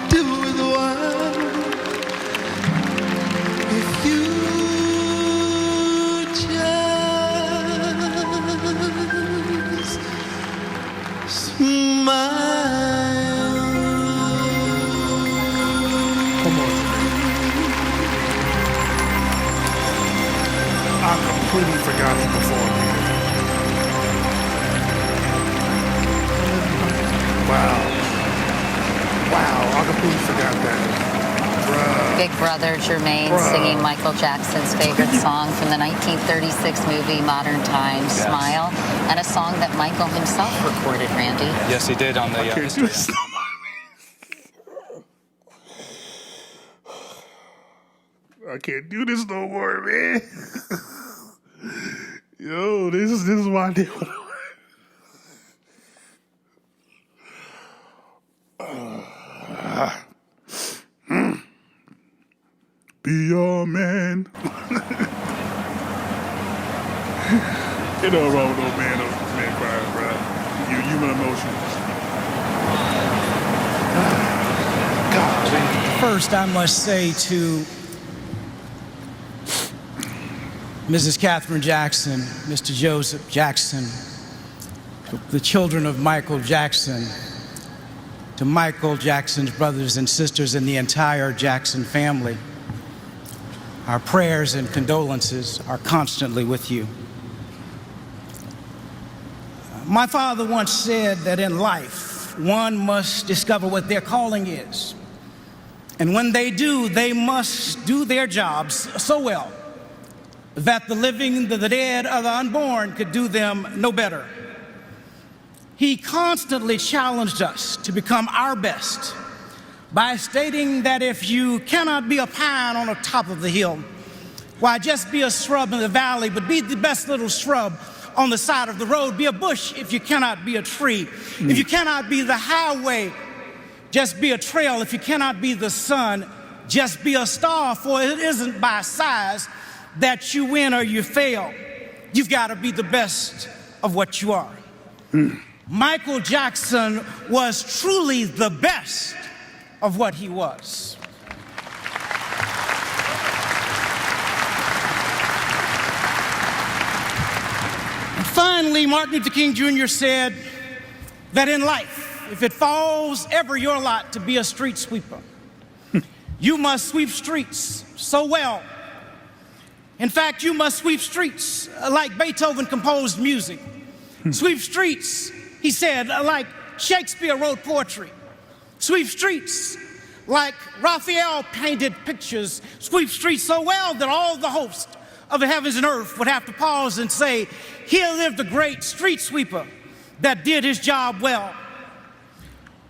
do the while if you smile. Come on. I completely forgot he performed here. Wow. Wow, I completely forgot that. Bruh. Big brother Jermaine singing Michael Jackson's favorite song from the 1936 movie Modern Times, Smile, and a song that Michael himself recorded, Randy. Yes, he did on the history. I can't do this no more, man. Yo, this is why I did what I want. Be your man. It don't wrong with no man crying, bro. You human emotions. God, first, I must say to Mrs. Catherine Jackson, Mr. Joseph Jackson, the children of Michael Jackson, to Michael Jackson's brothers and sisters and the entire Jackson family, our prayers and condolences are constantly with you. My father once said that in life, one must discover what their calling is. And when they do, they must do their jobs so well that the living, the dead, or the unborn could do them no better. He constantly challenged us to become our best by stating that if you cannot be a pine on the top of the hill, why, just be a shrub in the valley, but be the best little shrub on the side of the road. Be a bush if you cannot be a tree. If you cannot be the highway, just be a trail. If you cannot be the sun, just be a star, for it isn't by size that you win or you fail. You've got to be the best of what you are. Michael Jackson was truly the best of what he was. And finally, Martin Luther King Jr. said that in life, if it falls ever your lot to be a street sweeper, you must sweep streets so well. In fact, you must sweep streets like Beethoven composed music. Sweep streets, he said, like Shakespeare wrote poetry. Sweep streets like Raphael painted pictures. Sweep streets so well that all the hosts of the heavens and earth would have to pause and say, here lived a great street sweeper that did his job well.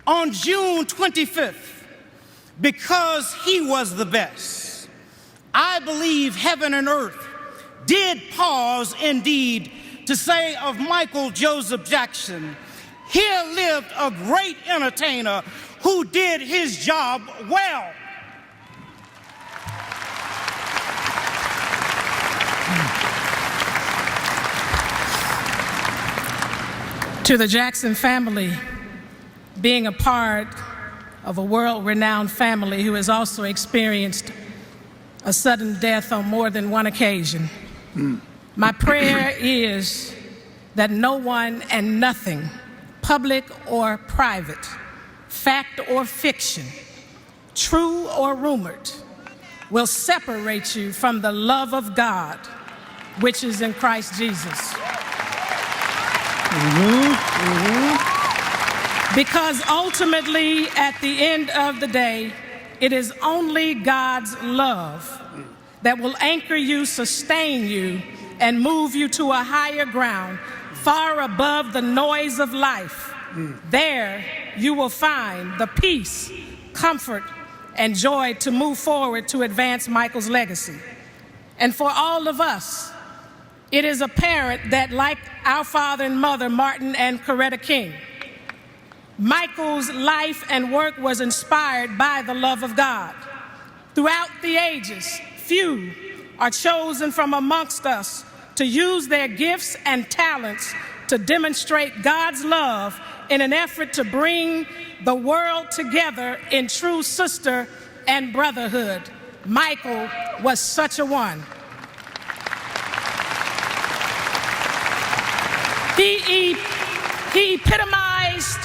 On June 25th, because he was the best, I believe heaven and earth did pause indeed to say of Michael Joseph Jackson, here lived a great entertainer who did his job well. To the Jackson family, being a part of a world-renowned family who has also experienced a sudden death on more than one occasion, my prayer is that no one and nothing, public or private, fact or fiction, true or rumored, will separate you from the love of God, which is in Christ Jesus. Because ultimately, at the end of the day, it is only God's love that will anchor you, sustain you, and move you to a higher ground, far above the noise of life. There, you will find the peace, comfort, and joy to move forward to advance Michael's legacy. And for all of us, it is apparent that, like our father and mother, Martin and Coretta King, Michael's life and work was inspired by the love of God. Throughout the ages, few are chosen from amongst us to use their gifts and talents to demonstrate God's love in an effort to bring the world together in true sister and brotherhood. Michael was such a one. He epitomized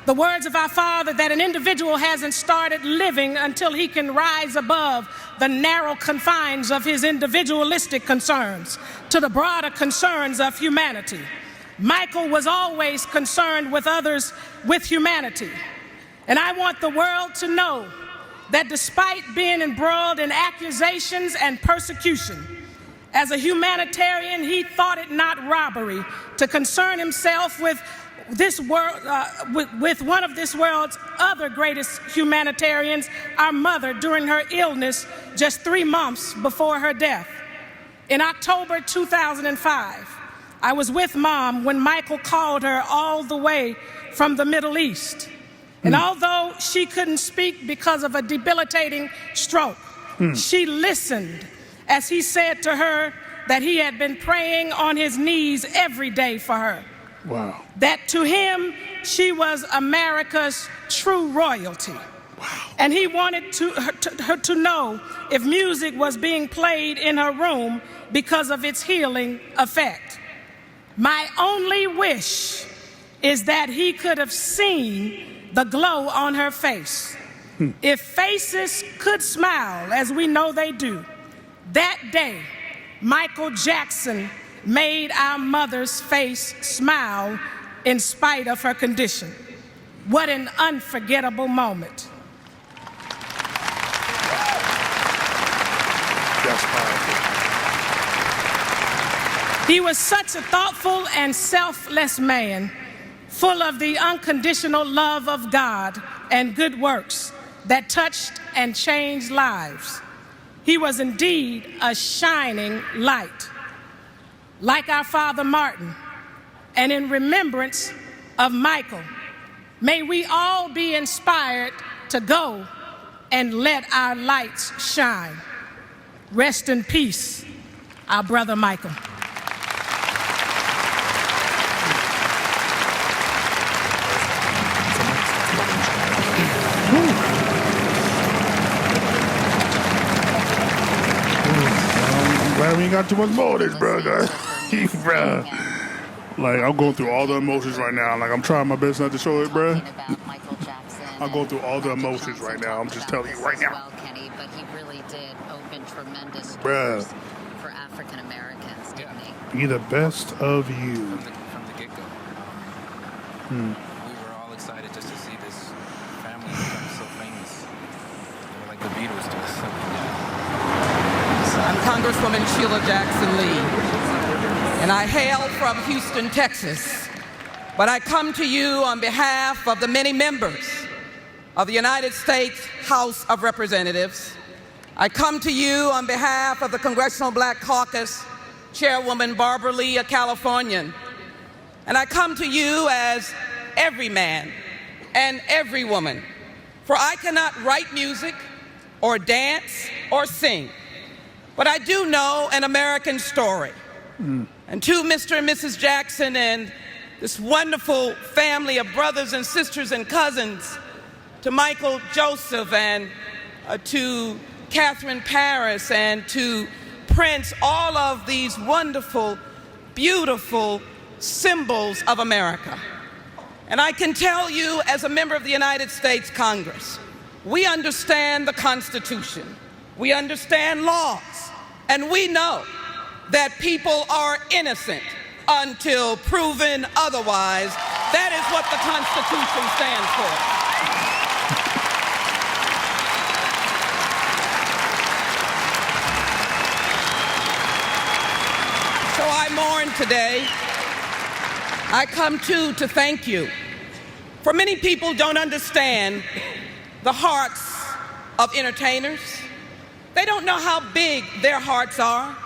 the words of our Father that an individual hasn't started living until he can rise above the narrow confines of his individualistic concerns to the broader concerns of humanity. Michael was always concerned with others, with humanity. And I want the world to know that despite being embroiled in accusations and persecution, as a humanitarian, he thought it not robbery to concern himself with this world, with one of this world's other greatest humanitarians, our mother, during her illness just 3 months before her death. In October 2005, I was with Mom when Michael called her all the way from the Middle East. And although she couldn't speak because of a debilitating stroke, she listened as he said to her that he had been praying on his knees every day for her. Wow. That to him, she was America's true royalty. Wow. And he wanted her to know if music was being played in her room because of its healing effect. My only wish is that he could have seen the glow on her face. If faces could smile, as we know they do, that day, Michael Jackson made our mother's face smile in spite of her condition. What an unforgettable moment. That's powerful. He was such a thoughtful and selfless man, full of the unconditional love of God and good works that touched and changed lives. He was indeed a shining light. Like our father Martin, and in remembrance of Michael, may we all be inspired to go and let our lights shine. Rest in peace, our brother Michael. I'm glad we ain't got too much more of this, bro. Bruh. Like, I'm going through all the emotions right now. Like, I'm trying my best not to show it, bruh. I'm going through all the emotions right now. I'm just telling you right now. But he really did open tremendous Bruh. doors for African Americans, didn't he? Be the best of you. From the get-go. We were all excited just to see this family become so famous. They were like the Beatles to us. I'm Congresswoman Sheila Jackson Lee, and I hail from Houston, Texas. But I come to you on behalf of the many members of the United States House of Representatives. I come to you on behalf of the Congressional Black Caucus, Chairwoman Barbara Lee, a Californian. And I come to you as every man and every woman, for I cannot write music or dance or sing. But I do know an American story. And to Mr. and Mrs. Jackson and this wonderful family of brothers and sisters and cousins, to Michael Joseph and to Catherine Paris and to Prince, all of these wonderful, beautiful symbols of America. And I can tell you, as a member of the United States Congress, we understand the Constitution, we understand laws, and we know that people are innocent until proven otherwise That is what the Constitution stands for. So I mourn today. I come to thank you. For many people don't understand the hearts of entertainers. They don't know how big their hearts are.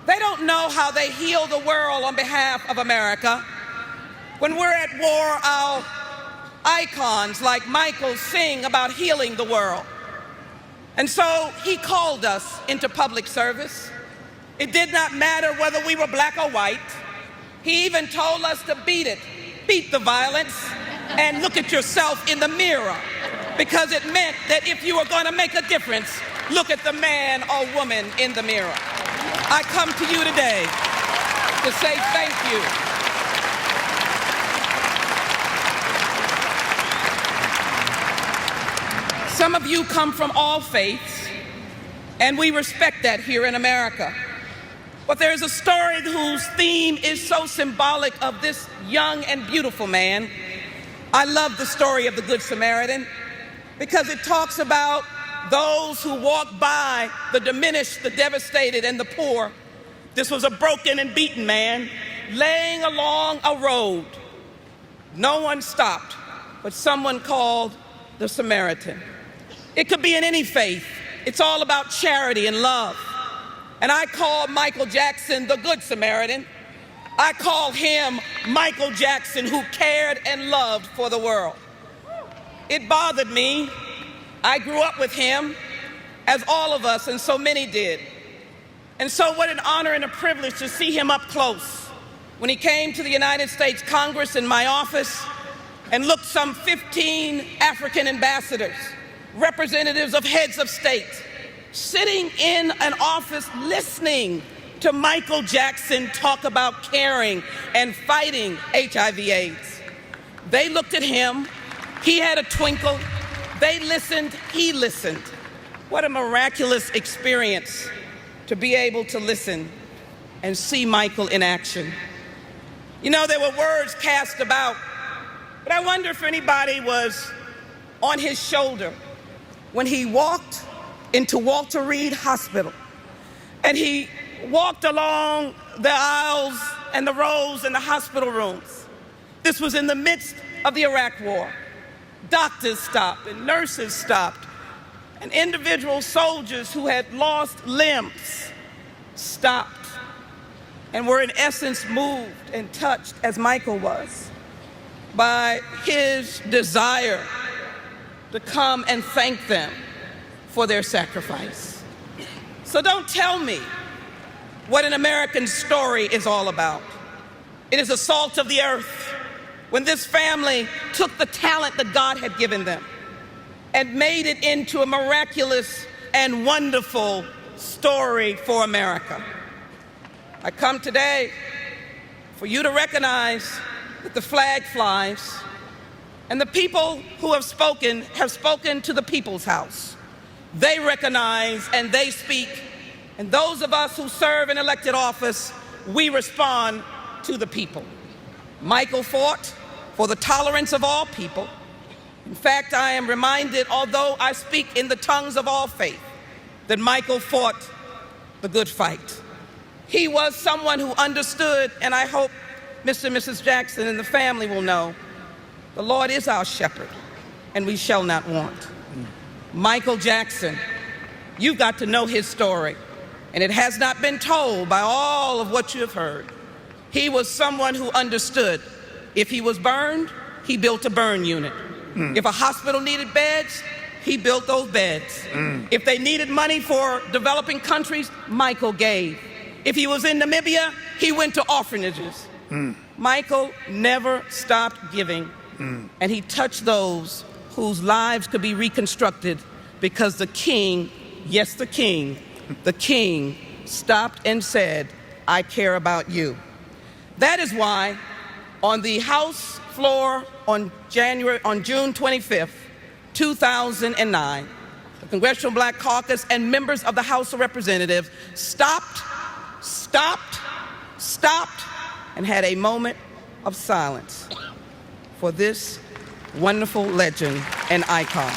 They don't know how they heal the world on behalf of America. When we're at war, our icons like Michael sing about healing the world. And so he called us into public service. It did not matter whether we were black or white. He even told us to beat it, beat the violence, and look at yourself in the mirror, because it meant that if you were going to make a difference, look at the man or woman in the mirror. I come to you today to say thank you. Some of you come from all faiths, and we respect that here in America. But there's a story whose theme is so symbolic of this young and beautiful man. I love the story of the Good Samaritan because it talks about those who walk by the diminished, the devastated, and the poor. This was a broken and beaten man laying along a road. No one stopped, but someone called the Samaritan. It could be in any faith. It's all about charity and love. And I call Michael Jackson the Good Samaritan. I call him Michael Jackson, who cared and loved for the world. It bothered me. I grew up with him, as all of us, and so many did. And so what an honor and a privilege to see him up close. When he came to the United States Congress in my office and looked some 15 African ambassadors, representatives of heads of state, sitting in an office listening to Michael Jackson talk about caring and fighting HIV/AIDS. They looked at him. He had a twinkle. They listened. He listened. What a miraculous experience to be able to listen and see Michael in action. You know, there were words cast about, but I wonder if anybody was on his shoulder when he walked into Walter Reed Hospital, and he walked along the aisles and the rows in the hospital rooms. This was in the midst of the Iraq War. Doctors stopped and nurses stopped, and individual soldiers who had lost limbs stopped and were in essence moved and touched, as Michael was, by his desire to come and thank them for their sacrifice. So don't tell me what an American story is all about. It is the salt of the earth. When this family took the talent that God had given them and made it into a miraculous and wonderful story for America. I come today for you to recognize that the flag flies, and the people who have spoken to the people's house. They recognize and they speak, and those of us who serve in elected office, we respond to the people. Michael fought for the tolerance of all people. In fact, I am reminded, although I speak in the tongues of all faith, that Michael fought the good fight. He was someone who understood, and I hope Mr. and Mrs. Jackson and the family will know, the Lord is our shepherd, and we shall not want. Michael Jackson, you've got to know his story, and it has not been told by all of what you have heard. He was someone who understood. If he was burned, he built a burn unit. If a hospital needed beds, he built those beds. If they needed money for developing countries, Michael gave. If he was in Namibia, he went to orphanages. Michael never stopped giving, and he touched those whose lives could be reconstructed because the king, yes, the king stopped and said, I care about you. That is why on the House floor on June 25th, 2009, the Congressional Black Caucus and members of the House of Representatives stopped, and had a moment of silence. for this wonderful legend and icon.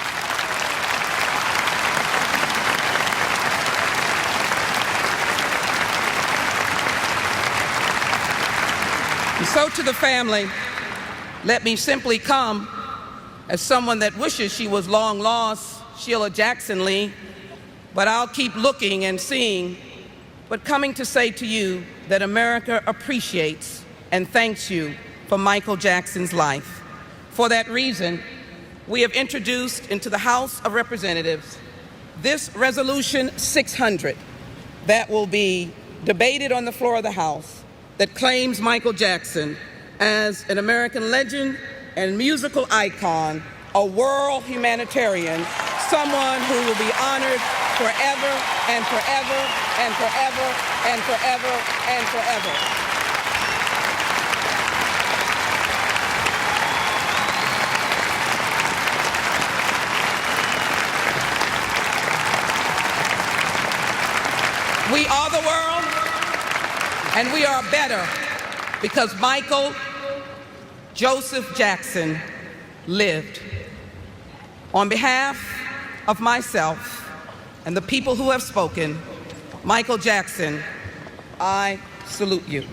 And so to the family, let me simply come as someone that wishes she was long lost, Sheila Jackson Lee, but I'll keep looking and seeing, but coming to say to you that America appreciates and thanks you for Michael Jackson's life. For that reason, we have introduced into the House of Representatives this Resolution 600 that will be debated on the floor of the House that claims Michael Jackson as an American legend and musical icon, a world humanitarian, someone who will be honored forever and forever and forever and forever and forever. We are the world, and we are better because Michael Joseph Jackson lived. On behalf of myself and the people who have spoken, Michael Jackson, I salute you. You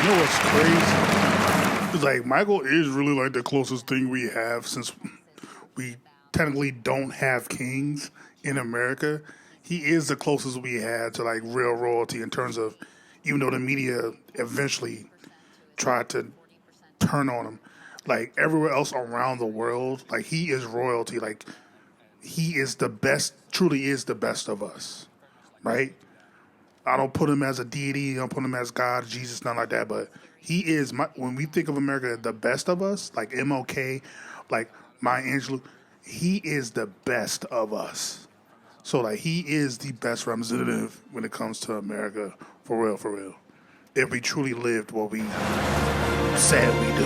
know what's crazy? It's like Michael is really like the closest thing we have, since we technically don't have kings in America. He is the closest we had to like real royalty in terms of, even though the media eventually tried to turn on him, like everywhere else around the world, like he is royalty. Like he is the best, truly is the best of us, right? I don't put him as a deity, I don't put him as God, Jesus, nothing like that, but he is, when we think of America, the best of us, like MLK, like Maya Angelou, he is the best of us. So like he is the best representative when it comes to America, for real, for real. If we truly lived what we said we do.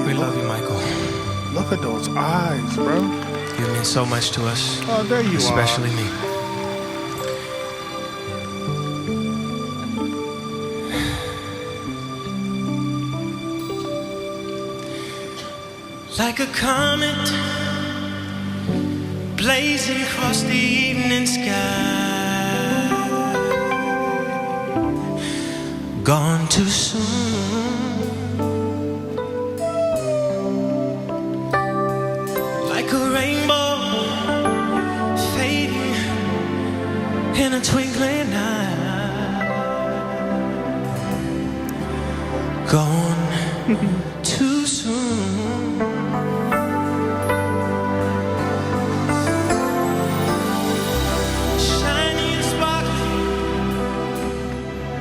We love you, Michael. Look at those eyes, bro. You mean so much to us. Oh, there you especially are. me. Like a comet blazing across the evening sky, gone too soon. Like a rainbow fading in a twinkling eye, gone too soon.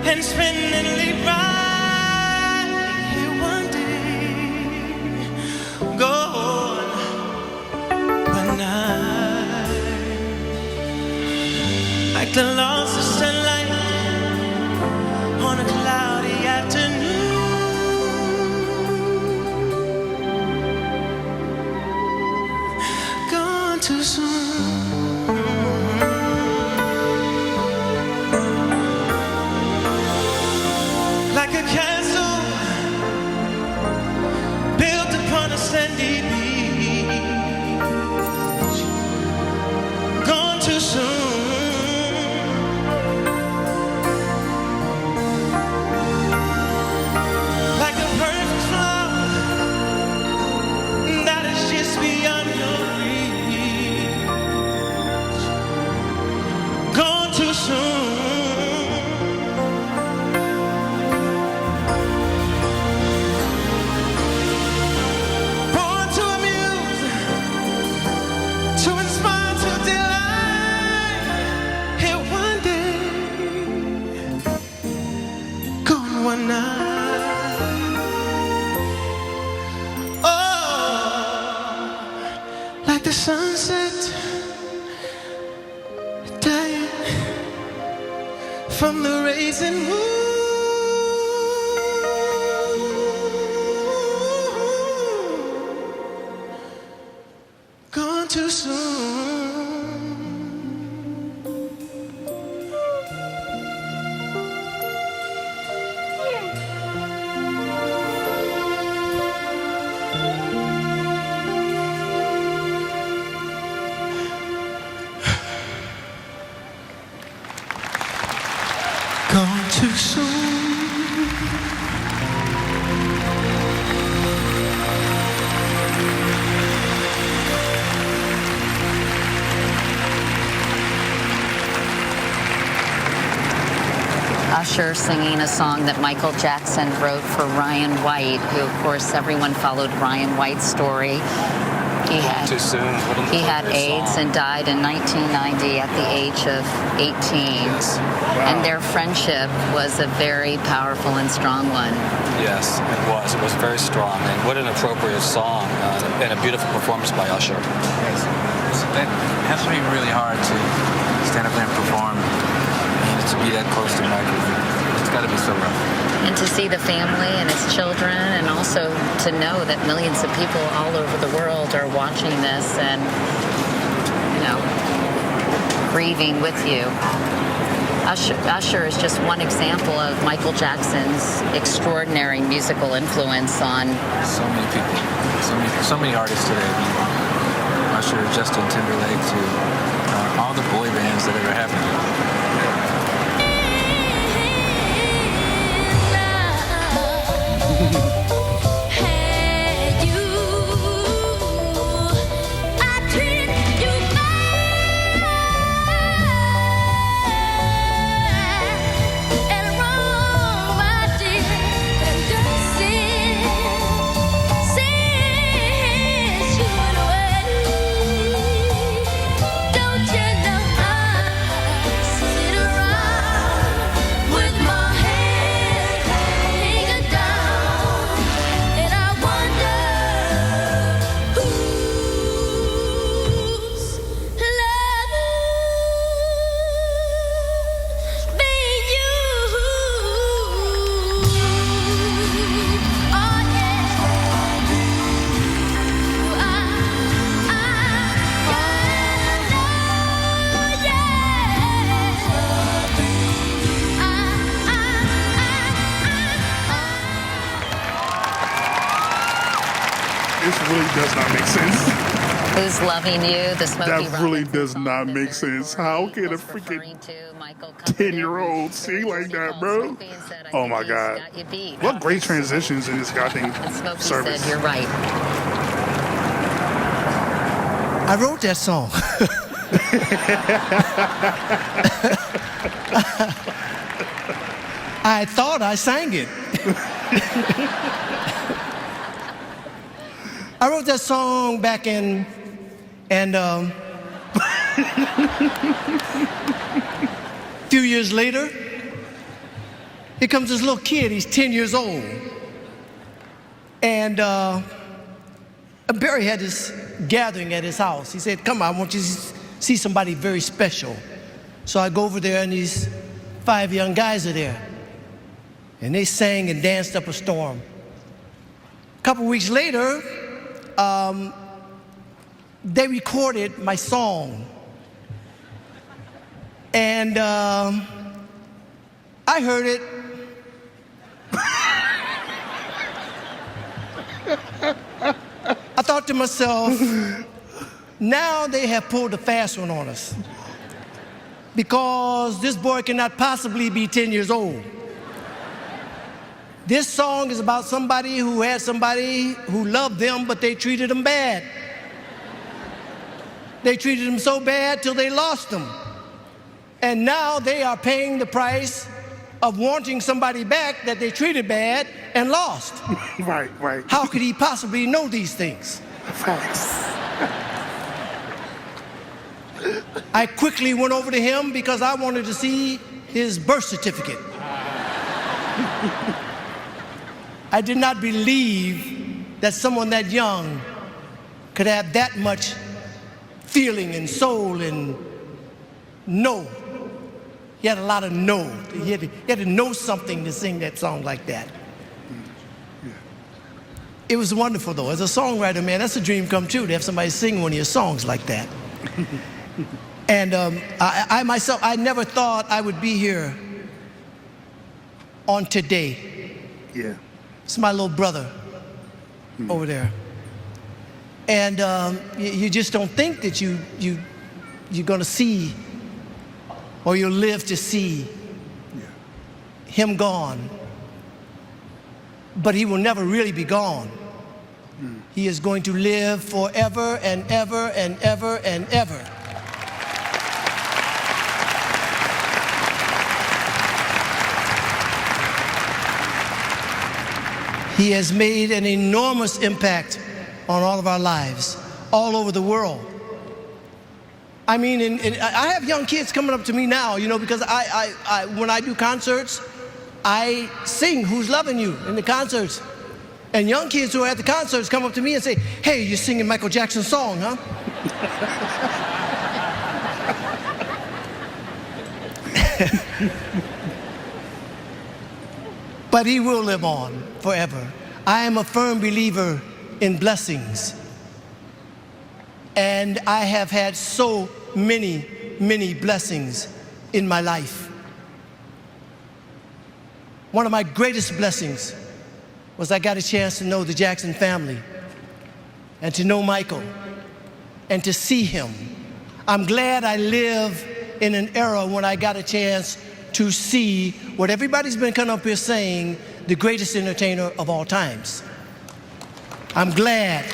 And spinning right here one day, gone one night, like the loss of sunlight on a cloudy afternoon, gone too soon. Like a castle built upon a sandy beach, gone too soon. Like a perfect flower that is just beyond your reach, gone too soon. One night, oh, like the sunset dying, from the raisin moon. Gone too soon. Gone too soon. Usher singing a song that Michael Jackson wrote for Ryan White, who, of course, everyone followed Ryan White's story. He had, too soon. He had AIDS and died in 1990 at the age of 18. Yes. Wow. And their friendship was a very powerful and strong one. Yes, it was. It was very strong. And what an appropriate song and a beautiful performance by Usher. Yes. That has to be really hard to stand up there and perform and to be that close to Michael. It's got to be so rough. And to see the family and his children, and also to know that millions of people all over the world are watching this and, you know, grieving with you. Usher is just one example of Michael Jackson's extraordinary musical influence on so many people, so many artists today. Usher, Justin Timberlake, to all the boy bands that ever happened. Does not make sense. Who's Loving You, the Smokey That really does not make sense. How can a freaking 10-year-old sing like that, bro? Oh my God. What great transitions in this goddamn service. Said, you're right. I wrote that song. I thought I sang it. I wrote that song back in, and a few years later, here comes this little kid. He's 10 years old. And Barry had this gathering at his house. He said, come on, I want you to see somebody very special. So I go over there, and these 5 young guys are there. And they sang and danced up a storm. A couple weeks later, they recorded my song. And I heard it. I thought to myself, now they have pulled a fast one on us, because this boy cannot possibly be 10 years old. This song is about somebody who had somebody who loved them, but they treated them bad. They treated them so bad till they lost them. And now they are paying the price of wanting somebody back that they treated bad and lost. Right. How could he possibly know these things? Facts. I quickly went over to him because I wanted to see his birth certificate. I did not believe that someone that young could have that much feeling and soul and know He had a lot of know. He had to know something to sing that song like that. It was wonderful, though. As a songwriter, man, that's a dream come true to have somebody sing one of your songs like that. And I myself, I never thought I would be here on today. Yeah. It's my little brother over there. And you just don't think that you're going to see or you'll live to see him gone. But he will never really be gone. He is going to live forever and ever and ever and ever. He has made an enormous impact on all of our lives, all over the world. I mean, I have young kids coming up to me now, you know, because when I do concerts, I sing Who's Loving You in the concerts. And young kids who are at the concerts come up to me and say, hey, you're singing Michael Jackson's song, huh? But he will live on forever. I am a firm believer in blessings. And I have had so many, many blessings in my life. One of my greatest blessings was I got a chance to know the Jackson family and to know Michael and to see him. I'm glad I live in an era when I got a chance to see what everybody's been coming up here saying, the greatest entertainer of all times. I'm glad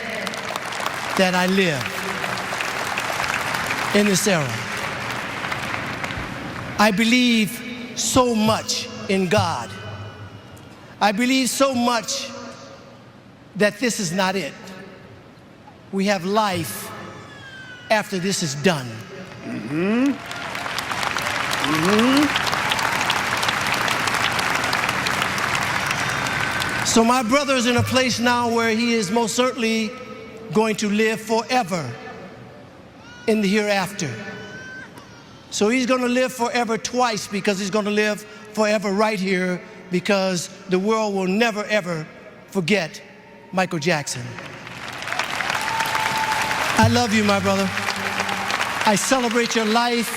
that I live in this era. I believe so much in God. I believe so much that this is not it. We have life after this is done. So my brother's in a place now where he is most certainly going to live forever in the hereafter. So he's going to live forever twice, because he's going to live forever right here, because the world will never, ever forget Michael Jackson. I love you, my brother. I celebrate your life.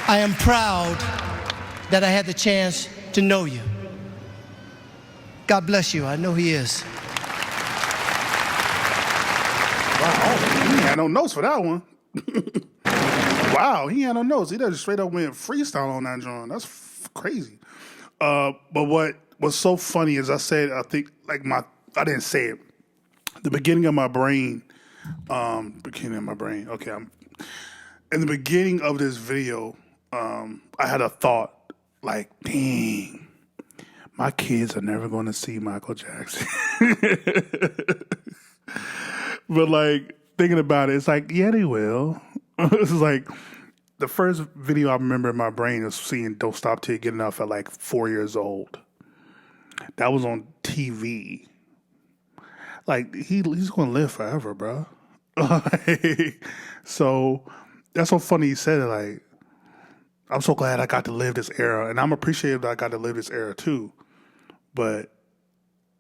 I am proud that I had the chance to know you. God bless you. I know he is. Wow, he had no notes for that one. Wow, he had no notes. He just straight up went freestyle on that joint. That's crazy. But what was so funny is I said, I think, like I didn't say it. The beginning of my brain, okay, in the beginning of this video, I had a thought, like, dang, my kids are never going to see Michael Jackson. But, like, thinking about it, it's like, yeah, they will. It's like, the first video I remember in my brain was seeing Don't Stop Till You Get Enough at, like, 4 years old. That was on TV. Like, he's going to live forever, bro. So, that's so funny you said it, like, I'm so glad I got to live this era, and I'm appreciative that I got to live this era, too. But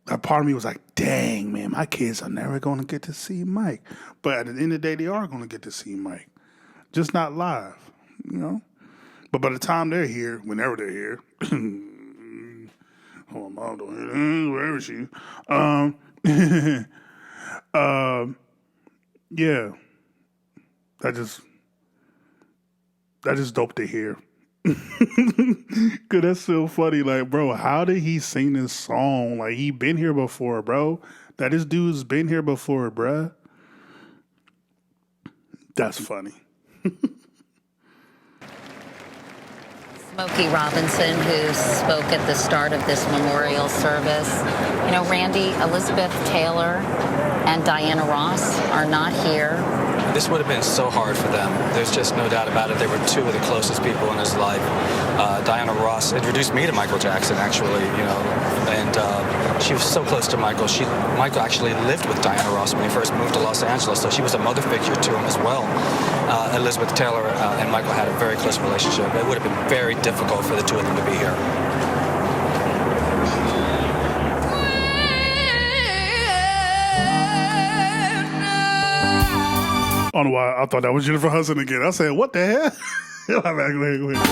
a part of me was like, dang, man, my kids are never going to get to see Mike. But at the end of the day, they are going to get to see Mike. Just not live, you know? But by the time they're here, whenever they're here, oh, Mom, where is she? Yeah. That just dope to hear. Cause that's so funny. Like, bro, how did he sing this song? Like, he been here before, bro. That this dude's been here before, bruh. That's funny. Smokey Robinson, who spoke at the start of this memorial service. You know, Randy, Elizabeth Taylor and Diana Ross are not here. This would have been so hard for them. There's just no doubt about it. They were two of the closest people in his life. Diana Ross introduced me to Michael Jackson, actually, you know, and she was so close to Michael. Michael actually lived with Diana Ross when he first moved to Los Angeles, so she was a mother figure to him as well. Elizabeth Taylor and Michael had a very close relationship. It would have been very difficult for the two of them to be here. I don't know why I thought that was Jennifer Hudson again. I said, what the hell? Go ahead.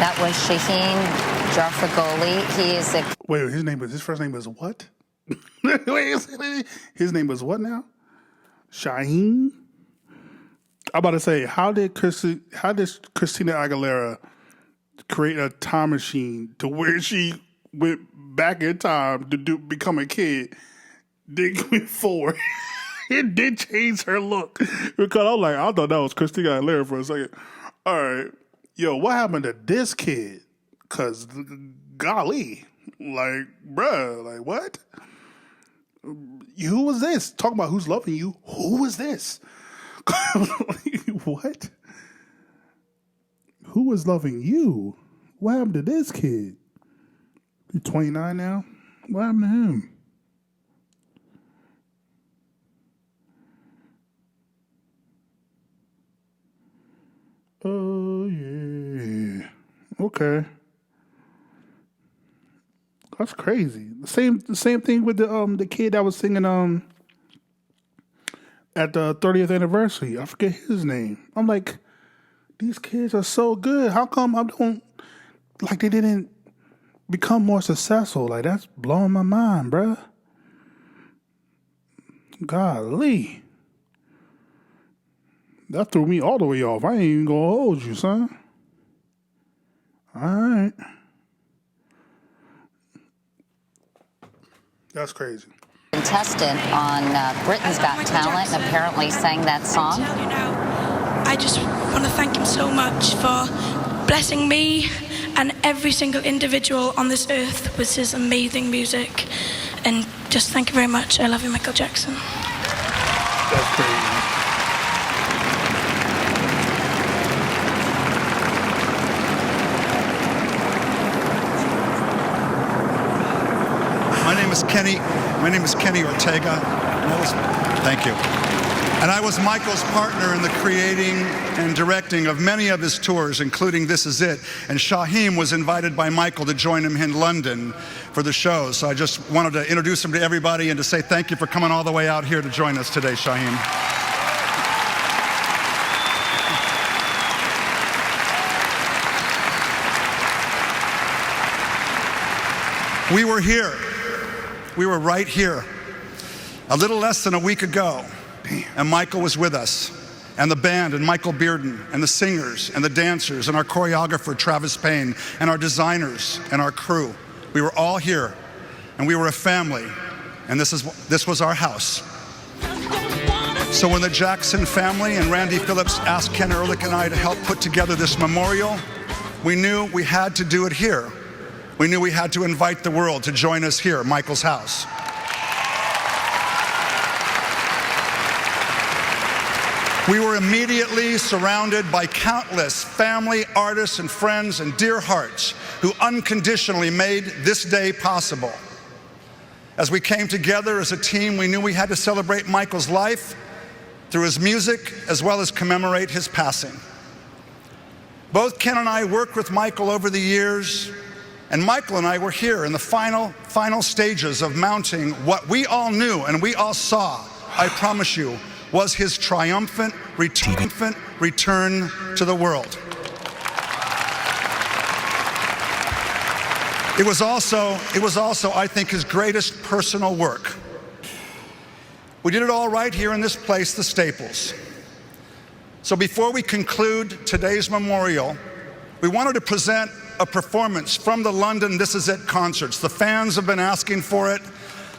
That was Shaheen Jarfagoli. He is a... Wait, his first name is what? Wait, his name is what now? Shaheen? I'm about to say, how did Christina Aguilera create a time machine to where she went back in time to become a kid, then went forward? It did change her look. Because I thought that was Christina Aguilera for a second. All right. Yo, what happened to this kid? Because, golly, bruh, what? Who was this? Talking about who's loving you. Who was this? What? Who was loving you? What happened to this kid? He's 29 now? What happened to him? Oh, yeah. Okay. That's crazy. The same thing with the kid that was singing at the 30th anniversary. I forget his name. I'm like, these kids are so good. How come they didn't become more successful? Like, that's blowing my mind, bruh. Golly. That threw me all the way off. I ain't even gonna hold you, son. All right. That's crazy. Contestant on Britain's Got Talent and apparently sang that song. I just want to thank him so much for blessing me and every single individual on this earth with his amazing music. And just thank you very much. I love you, Michael Jackson. That's crazy. My name is Kenny Ortega. Thank you. And I was Michael's partner in the creating and directing of many of his tours, including This Is It. And Shaheem was invited by Michael to join him in London for the show. So I just wanted to introduce him to everybody and to say thank you for coming all the way out here to join us today, Shaheem. We were here. We were right here a little less than a week ago, and Michael was with us, and the band, and Michael Bearden, and the singers, and the dancers, and our choreographer, Travis Payne, and our designers, and our crew. We were all here, and we were a family, and this was our house. So when the Jackson family and Randy Phillips asked Ken Ehrlich and I to help put together this memorial, we knew we had to do it here. We knew we had to invite the world to join us here, Michael's house. We were immediately surrounded by countless family, artists, and friends and dear hearts who unconditionally made this day possible. As we came together as a team, we knew we had to celebrate Michael's life through his music as well as commemorate his passing. Both Ken and I worked with Michael over the years, and Michael and I were here in the final stages of mounting what we all knew and we all saw, I promise you, was his triumphant return to the world. It was also, I think, his greatest personal work. We did it all right here in this place, the Staples. So before we conclude today's memorial, we wanted to present a performance from the London This Is It concerts. The fans have been asking for it.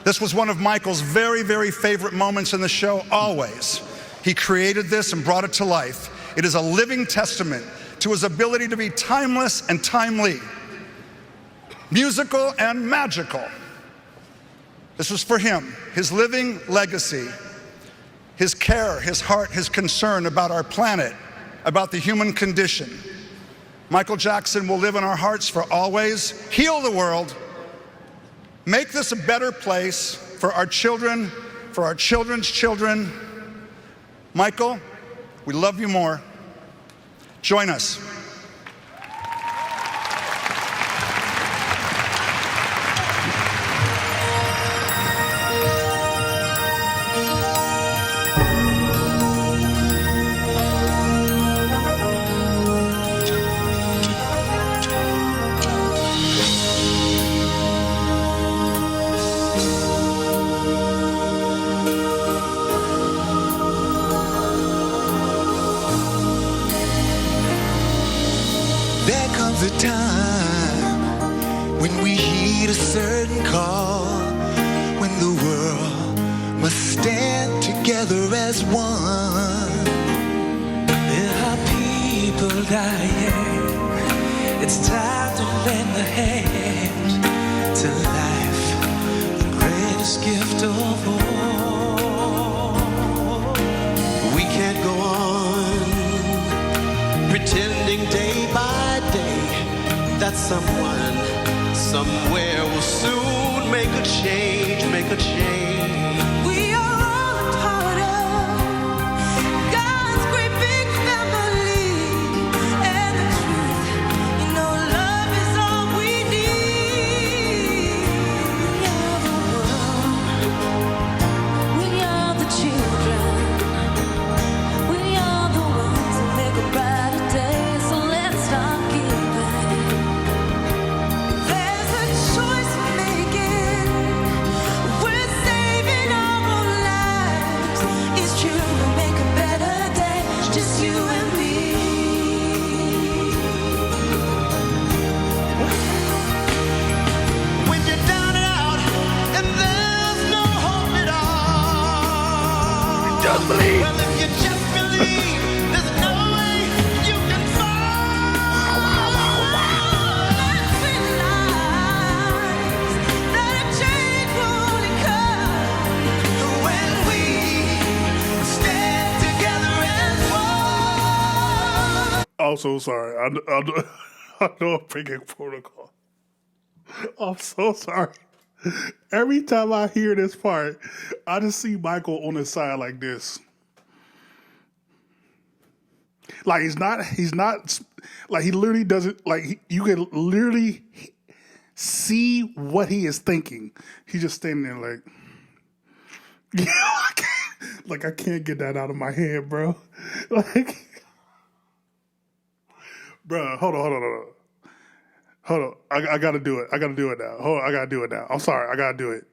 This was one of Michael's very, very favorite moments in the show, always. He created this and brought it to life. It is a living testament to his ability to be timeless and timely, musical and magical. This was for him, his living legacy, his care, his heart, his concern about our planet, about the human condition. Michael Jackson will live in our hearts for always, heal the world, make this a better place for our children, for our children's children. Michael, we love you more. Join us. A time when we heed a certain call, when the world must stand together as one. There are people dying. It's time to lend a hand to life, the greatest gift of all. We can't go on pretending day by day that someone, somewhere will soon make a change, make a change. We are all a part of God's great big family. And the truth, you know, love is all we need. We are the world. We are the children. We are the ones who make a brighter day. So let's start giving. Just believe. Well, if you just believe, there's no way you can fall. Let's realize that a change will only come when we stand together as one. I'm so sorry. I know I'm breaking protocol. I'm so sorry. Every time I hear this part, I just see Michael on his side like this. Like he's not, like he literally doesn't, like you can literally see what he is thinking. He's just standing there like, I can't get that out of my head, bro. Like, bro, hold on. I gotta do it. I gotta do it now. Hold on, I gotta do it now. I'm sorry, I gotta do it.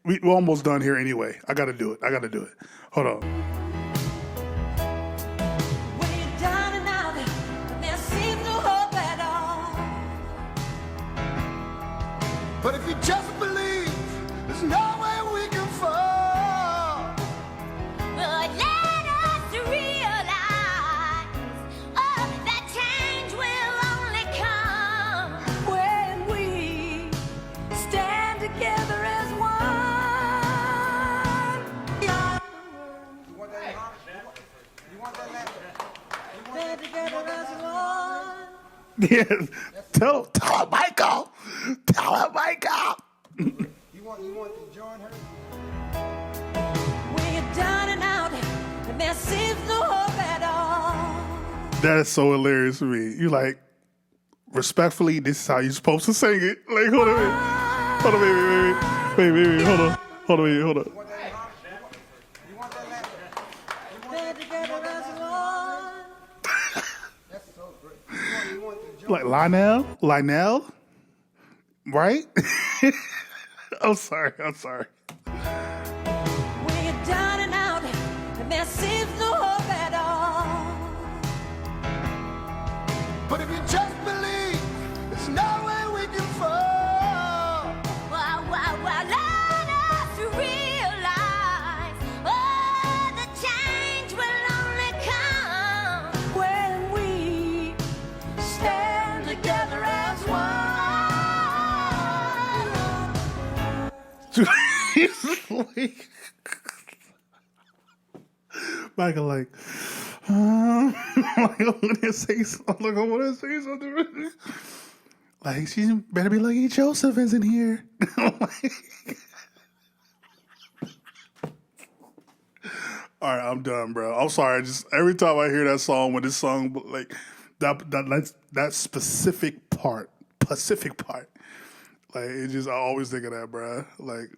We're almost done here anyway. I gotta do it. Hold on. But if you just believe, there's no way we can fall. But let us realize, that change will only come when we stand together as one. You want that? Stand together as one. Yeah, tell him, Michael. Tell him, Michael. You want to join her? We're down and out, and there seems no hope at all. That is so hilarious to me. You like, respectfully, this is how you're supposed to sing it. Like, hold on, baby. Hold on. Stand together as one. That's so great. You want to join Like Lionel, right? I'm sorry. We're down and out, and there seems no hope at all. But if you just believe, there's no way we can fall. Well, let us realize, the change will only come when we stand together as one. Michael, like, I want to say something. Like, she better be lucky Joseph isn't here. All right, I'm done, bro. I'm sorry. Just every time I hear that song, when this song, like that specific part, like it just, I always think of that, bro. Like,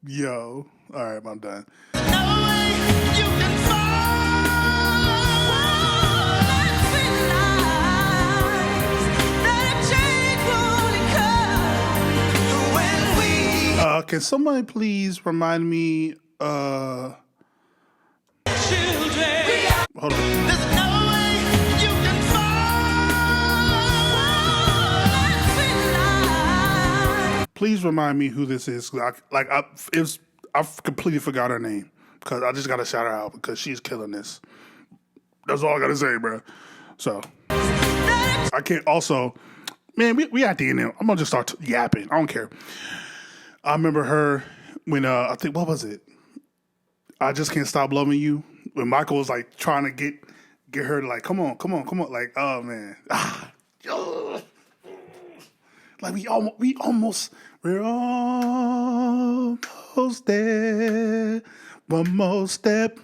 yo, all right, I'm done. Can somebody please remind me? Hold on. Please remind me who this is. I've completely forgot her name because I just got to shout her out because she's killing this. That's all I got to say, bro. So I can't. Also, man, we at the end. I'm gonna just start yapping. I don't care. I remember her when I think, what was it? I Just Can't Stop Loving You. When Michael was like trying to get her to like, come on. Like, oh man. Like we're almost there. One more step.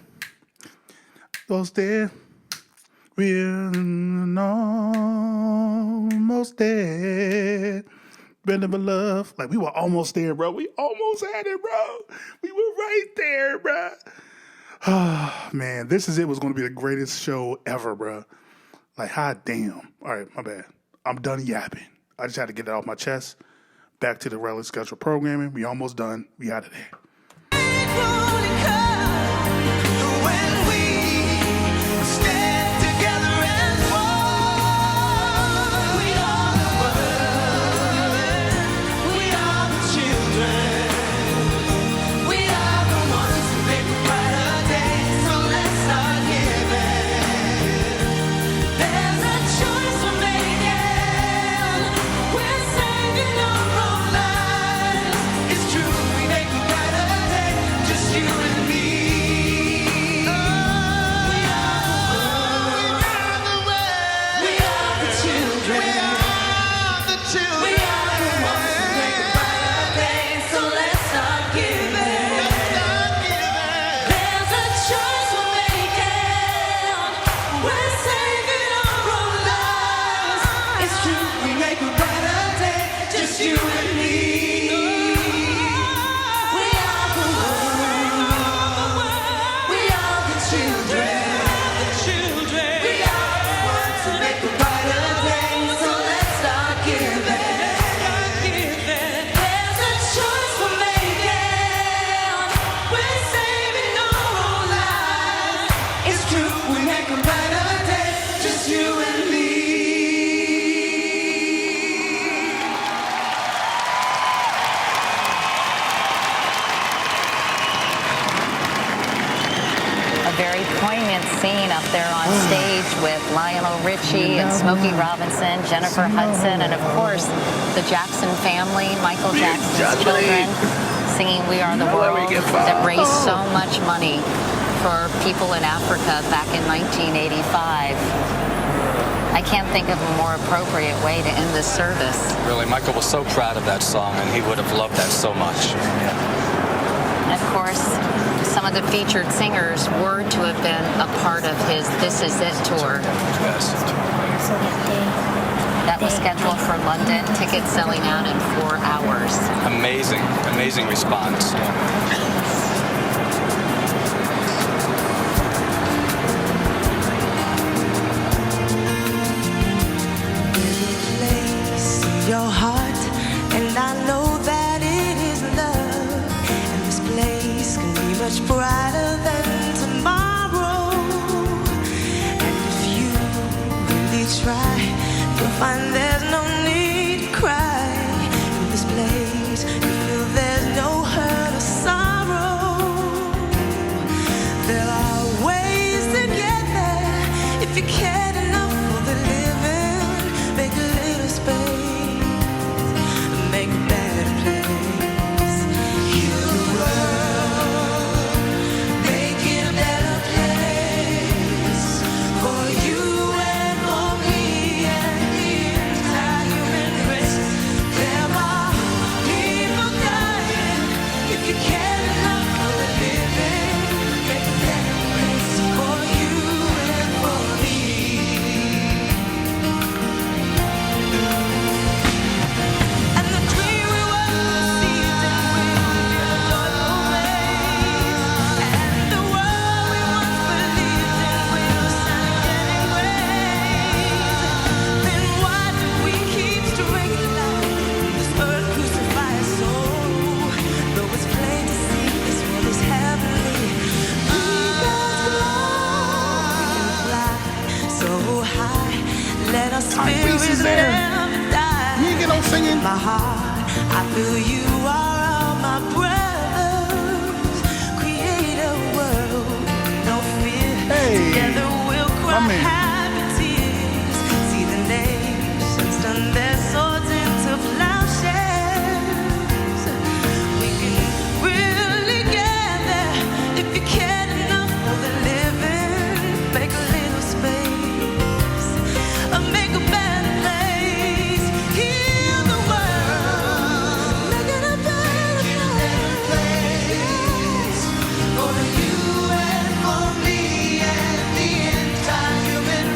Almost there. We're almost there. Bend of love. Like, we were almost there, bro. We almost had it, bro. We were right there, bro. Oh, man, This Is It was going to be the greatest show ever, bro. Like, hot damn. All right, my bad. I'm done yapping. I just had to get that off my chest. Back to the regular scheduled programming. We almost done. We out of there. We're saving our own lives. It's true, we make a better Jermaine up there on stage with Lionel Richie and Smokey Robinson, Jennifer Hudson, and of course the Jackson family, Michael Jackson's children, singing We Are the World, that raised so much money for people in Africa back in 1985. I can't think of a more appropriate way to end this service. Really, Michael was so proud of that song, and he would have loved that so much. And of course, some of the featured singers were to have been a part of his This Is It tour. Yes. That was scheduled for London, tickets selling out in 4 hours. Amazing, amazing response. Your heart, and I know that it is love, and this place can be much brighter than tomorrow. And if you really try, you'll find there's no need to cry. In this place, you feel there's no hurt or sorrow. There are ways to get there if you cared enough for the living. Make a little space. Make a better place. Heal the world, make it a better place for you and for me and the entire human race. There are people dying. If you care enough for the living, make a better place for you and for me. Let us spirits never die. You get on singing. My heart, I feel you are all my brothers. Create a world, no fear. Together we'll cry happy tears. See the nations turn their swords into plowshares. We can really gather if you cared enough for the living. Make a little space. Make a better place. Heal the world. Make it a better place for you and for me and the entire human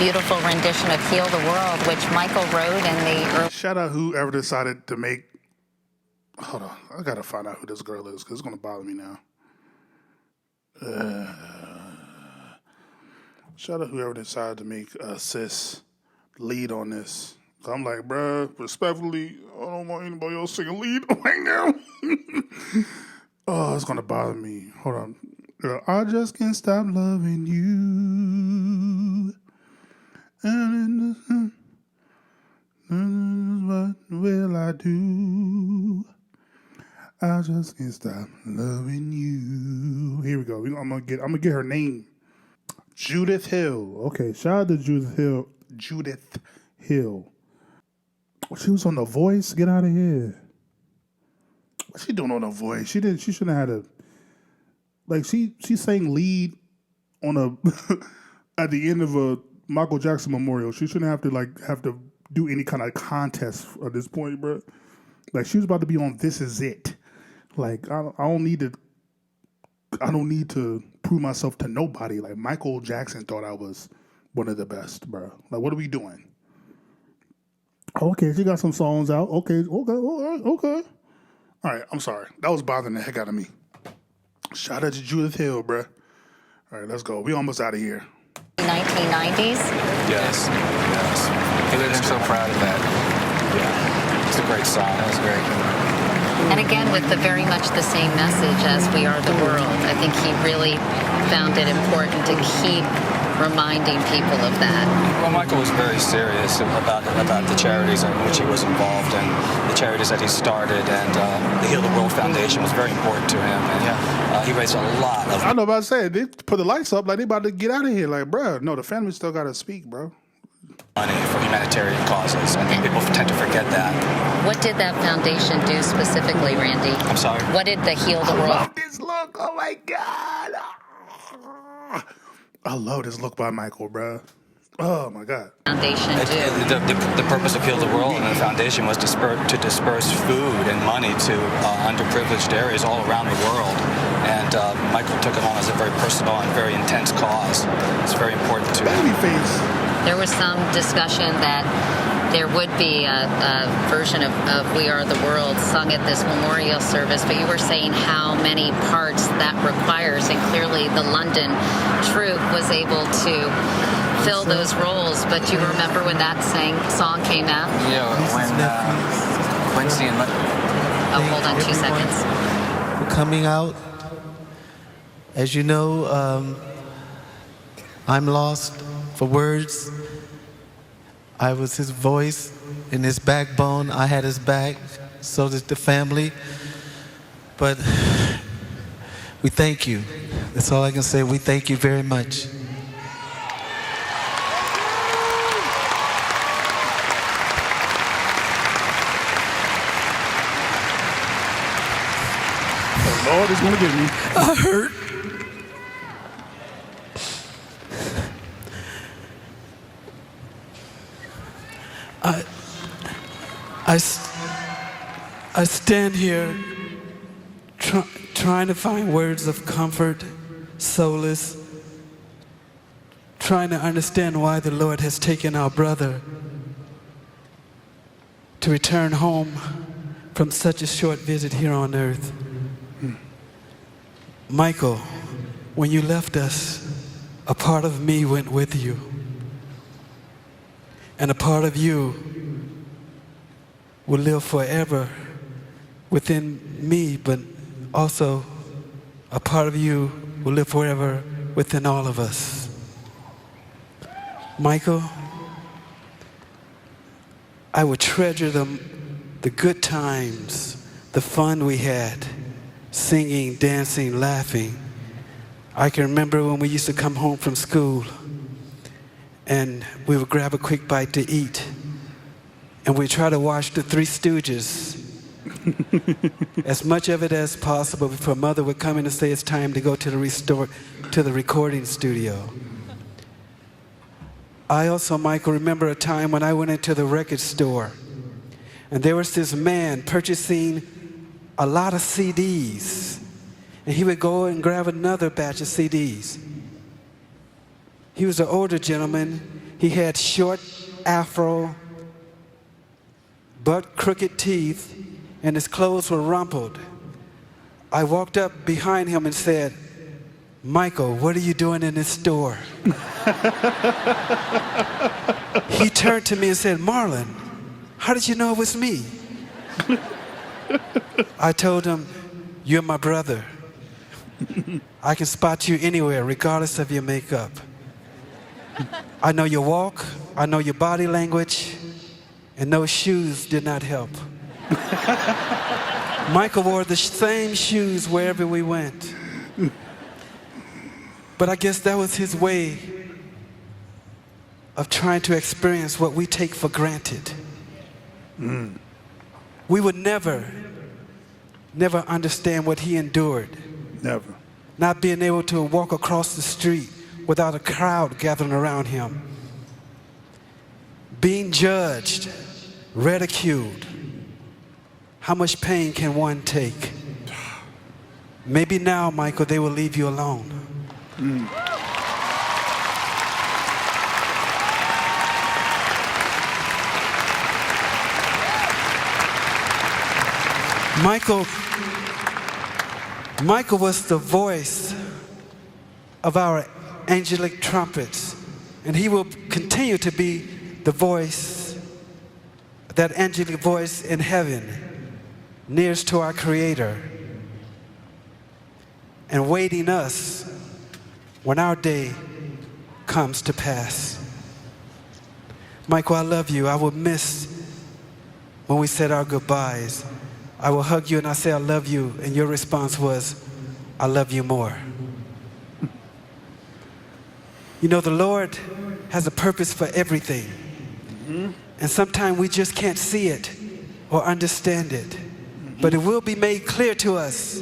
beautiful rendition of Heal the World, which Michael wrote in the early... Shout out whoever decided to make... Hold on. I got to find out who this girl is because it's going to bother me now. Shout out whoever decided to make Sis lead on this. I'm like, bruh, respectfully, I don't want anybody else singing lead right now. Oh, it's going to bother me. Hold on. I just can't stop loving you. And what will I do? I just can't stop loving you. Here we go. I'm gonna get her name. Judith Hill. Okay, shout out to Judith Hill. Judith Hill. She was on The Voice. Get out of here. What's she doing on The Voice? She shouldn't have had a... Like, she sang lead on a... at the end of a Michael Jackson memorial. She shouldn't have to do any kind of contest at this point, bro. Like, she was about to be on This Is It. Like, I don't need to prove myself to nobody. Like, Michael Jackson thought I was one of the best, bro. Like, what are we doing? Okay, she got some songs out. Okay. All right, I'm sorry. That was bothering the heck out of me. Shout out to Judith Hill, bro. All right, let's go. We almost out of here. 1990s? Yes. I'm so proud of that. Yeah. It's a great song. That was great. And again, with very much the same message as We Are the World. I think he really found it important to keep reminding people of that. Well, Michael was very serious about the charities in which he was involved and the charities that he started, and the Heal the World Foundation was very important to him. And he raised a lot of... I know about to say, they put the lights up like they about to get out of here. Like, bro, no, the family still got to speak, bro. Money for humanitarian causes. I think people tend to forget that. What did that foundation do specifically, Randy? I'm sorry? What did the Heal the World... I love this look. Oh, my God. I love this look by Michael, bro. Oh, my God. Foundation do. The purpose of Heal the World and the foundation was to disperse food and money to underprivileged areas all around the world. And Michael took it on as a very personal and very intense cause. It's very important to him. There was some discussion that there would be a version of We Are the World sung at this memorial service, but you were saying how many parts that requires, and clearly the London troupe was able to fill those roles. But do you remember when that song came out? Yeah, when Quincy and... Oh, hold on 2 seconds. We're coming out. As you know, I'm lost for words. I was his voice and his backbone. I had his back, so did the family. But we thank you. That's all I can say. We thank you very much. The Lord is going to get me. I hurt. I stand here trying to find words of comfort, solace, trying to understand why the Lord has taken our brother to return home from such a short visit here on earth. Michael, when you left us, a part of me went with you. And a part of you will live forever within me, but also a part of you will live forever within all of us. Michael, I would treasure the good times, the fun we had, singing, dancing, laughing. I can remember when we used to come home from school and we would grab a quick bite to eat and we'd try to watch the Three Stooges, as much of it as possible before Mother would come in and say it's time to go to the recording studio. I also, Michael, remember a time when I went into the record store and there was this man purchasing a lot of CDs, and he would go and grab another batch of CDs. He was an older gentleman. He had short afro, but crooked teeth, and his clothes were rumpled. I walked up behind him and said, "Michael, what are you doing in this store?" He turned to me and said, "Marlon, how did you know it was me?" I told him, "You're my brother. I can spot you anywhere, regardless of your makeup. I know your walk, I know your body language, and those shoes did not help." Michael wore the same shoes wherever we went. But I guess that was his way of trying to experience what we take for granted. We would never understand what he endured. Never. Not being able to walk across the street without a crowd gathering around him. Being judged, ridiculed. How much pain can one take? Maybe now, Michael, they will leave you alone. Michael was the voice of our angelic trumpets, and he will continue to be the voice, that angelic voice in heaven, nearest to our Creator, and waiting us when our day comes to pass. Michael, I love you. I will miss when we said our goodbyes. I will hug you and I say I love you, and your response was, "I love you more." You know, the Lord has a purpose for everything. And sometimes we just can't see it or understand it. But it will be made clear to us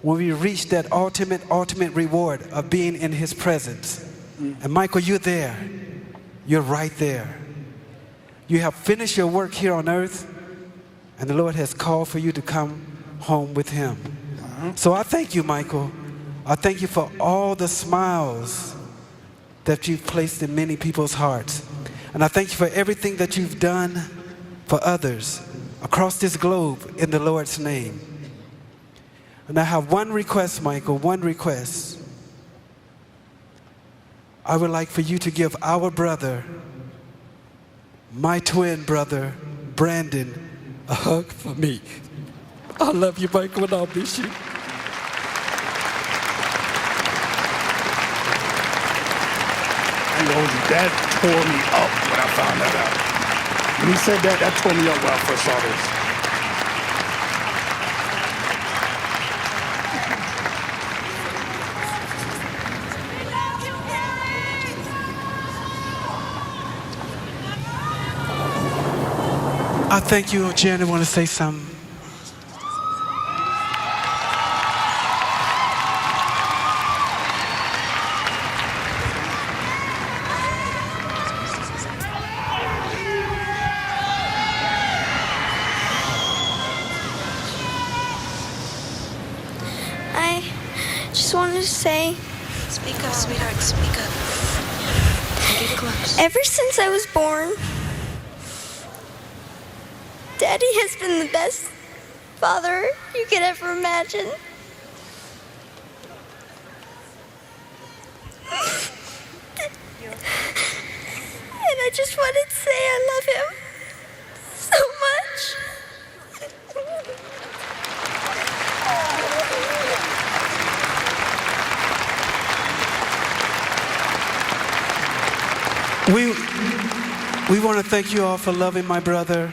when we reach that ultimate reward of being in His presence. And Michael, you're there. You're right there. You have finished your work here on earth, and the Lord has called for you to come home with Him. So I thank you, Michael. I thank you for all the smiles that you've placed in many people's hearts. And I thank you for everything that you've done for others across this globe in the Lord's name. And I have one request, Michael, one request. I would like for you to give our brother, my twin brother, Brandon, a hug for me. I love you, Michael, and I'll miss you. That tore me up when I found that out. When he said that, that tore me up when I first saw this. I thank you, Janet. Want to say something? I just wanted to say, Speak up, sweetheart, speak up. Get close. ever since I was born, Daddy has been the best father you could ever imagine. And I just wanted to say I love him so much. We want to thank you all for loving my brother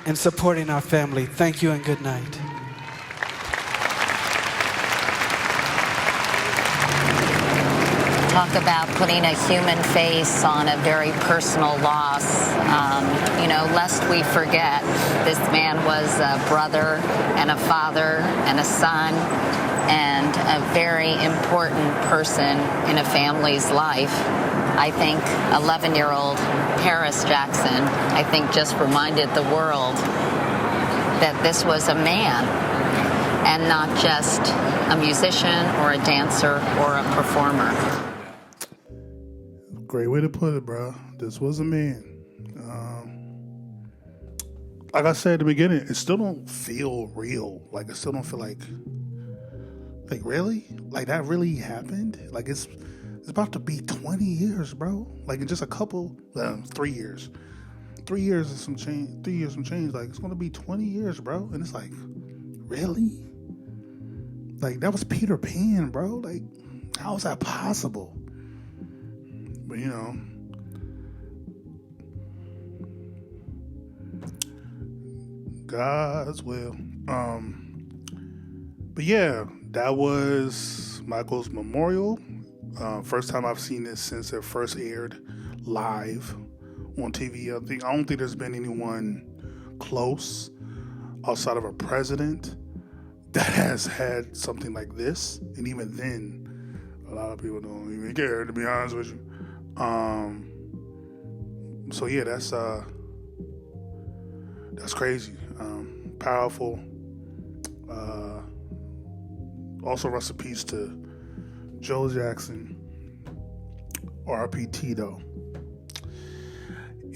and supporting our family. Thank you and good night. Talk about putting a human face on a very personal loss. Lest we forget, this man was a brother and a father and a son and a very important person in a family's life. I think 11-year-old Paris Jackson, I think, just reminded the world that this was a man and not just a musician or a dancer or a performer. Great way to put it, bro. This was a man. Like I said at the beginning, it still don't feel real. Like, it still don't feel like really? Like, that really happened? Like, it's about to be 20 years, bro. Like, in just a couple, 3 years. 3 years and some change. 3 years some change. Like, it's going to be 20 years, bro. And it's like, really? Like, that was Peter Pan, bro. Like, how is that possible? But, you know, God's will. But yeah, that was Michael's memorial. First time I've seen this since it first aired live on TV. I don't think there's been anyone close outside of a president that has had something like this. And even then, a lot of people don't even care, to be honest with you. So yeah, that's crazy. Powerful. Also, rest in peace to Joe Jackson, R.I.P. Tito.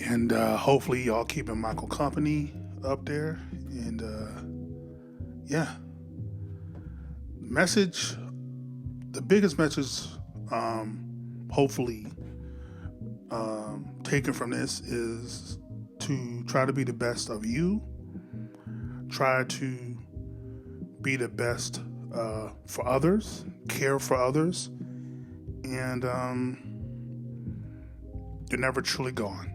And hopefully y'all keeping Michael company up there. And yeah. Message, the biggest message, hopefully taken from this is to try to be the best of you. Try to be the best for others, care for others, and you're never truly gone.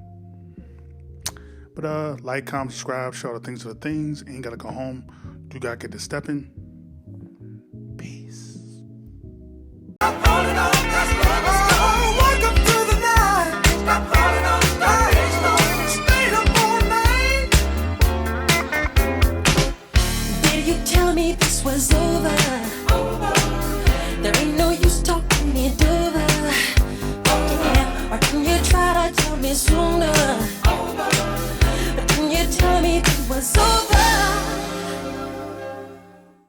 But like, comment, subscribe, shout out things to the things. Ain't gotta go home. Do gotta get to stepping.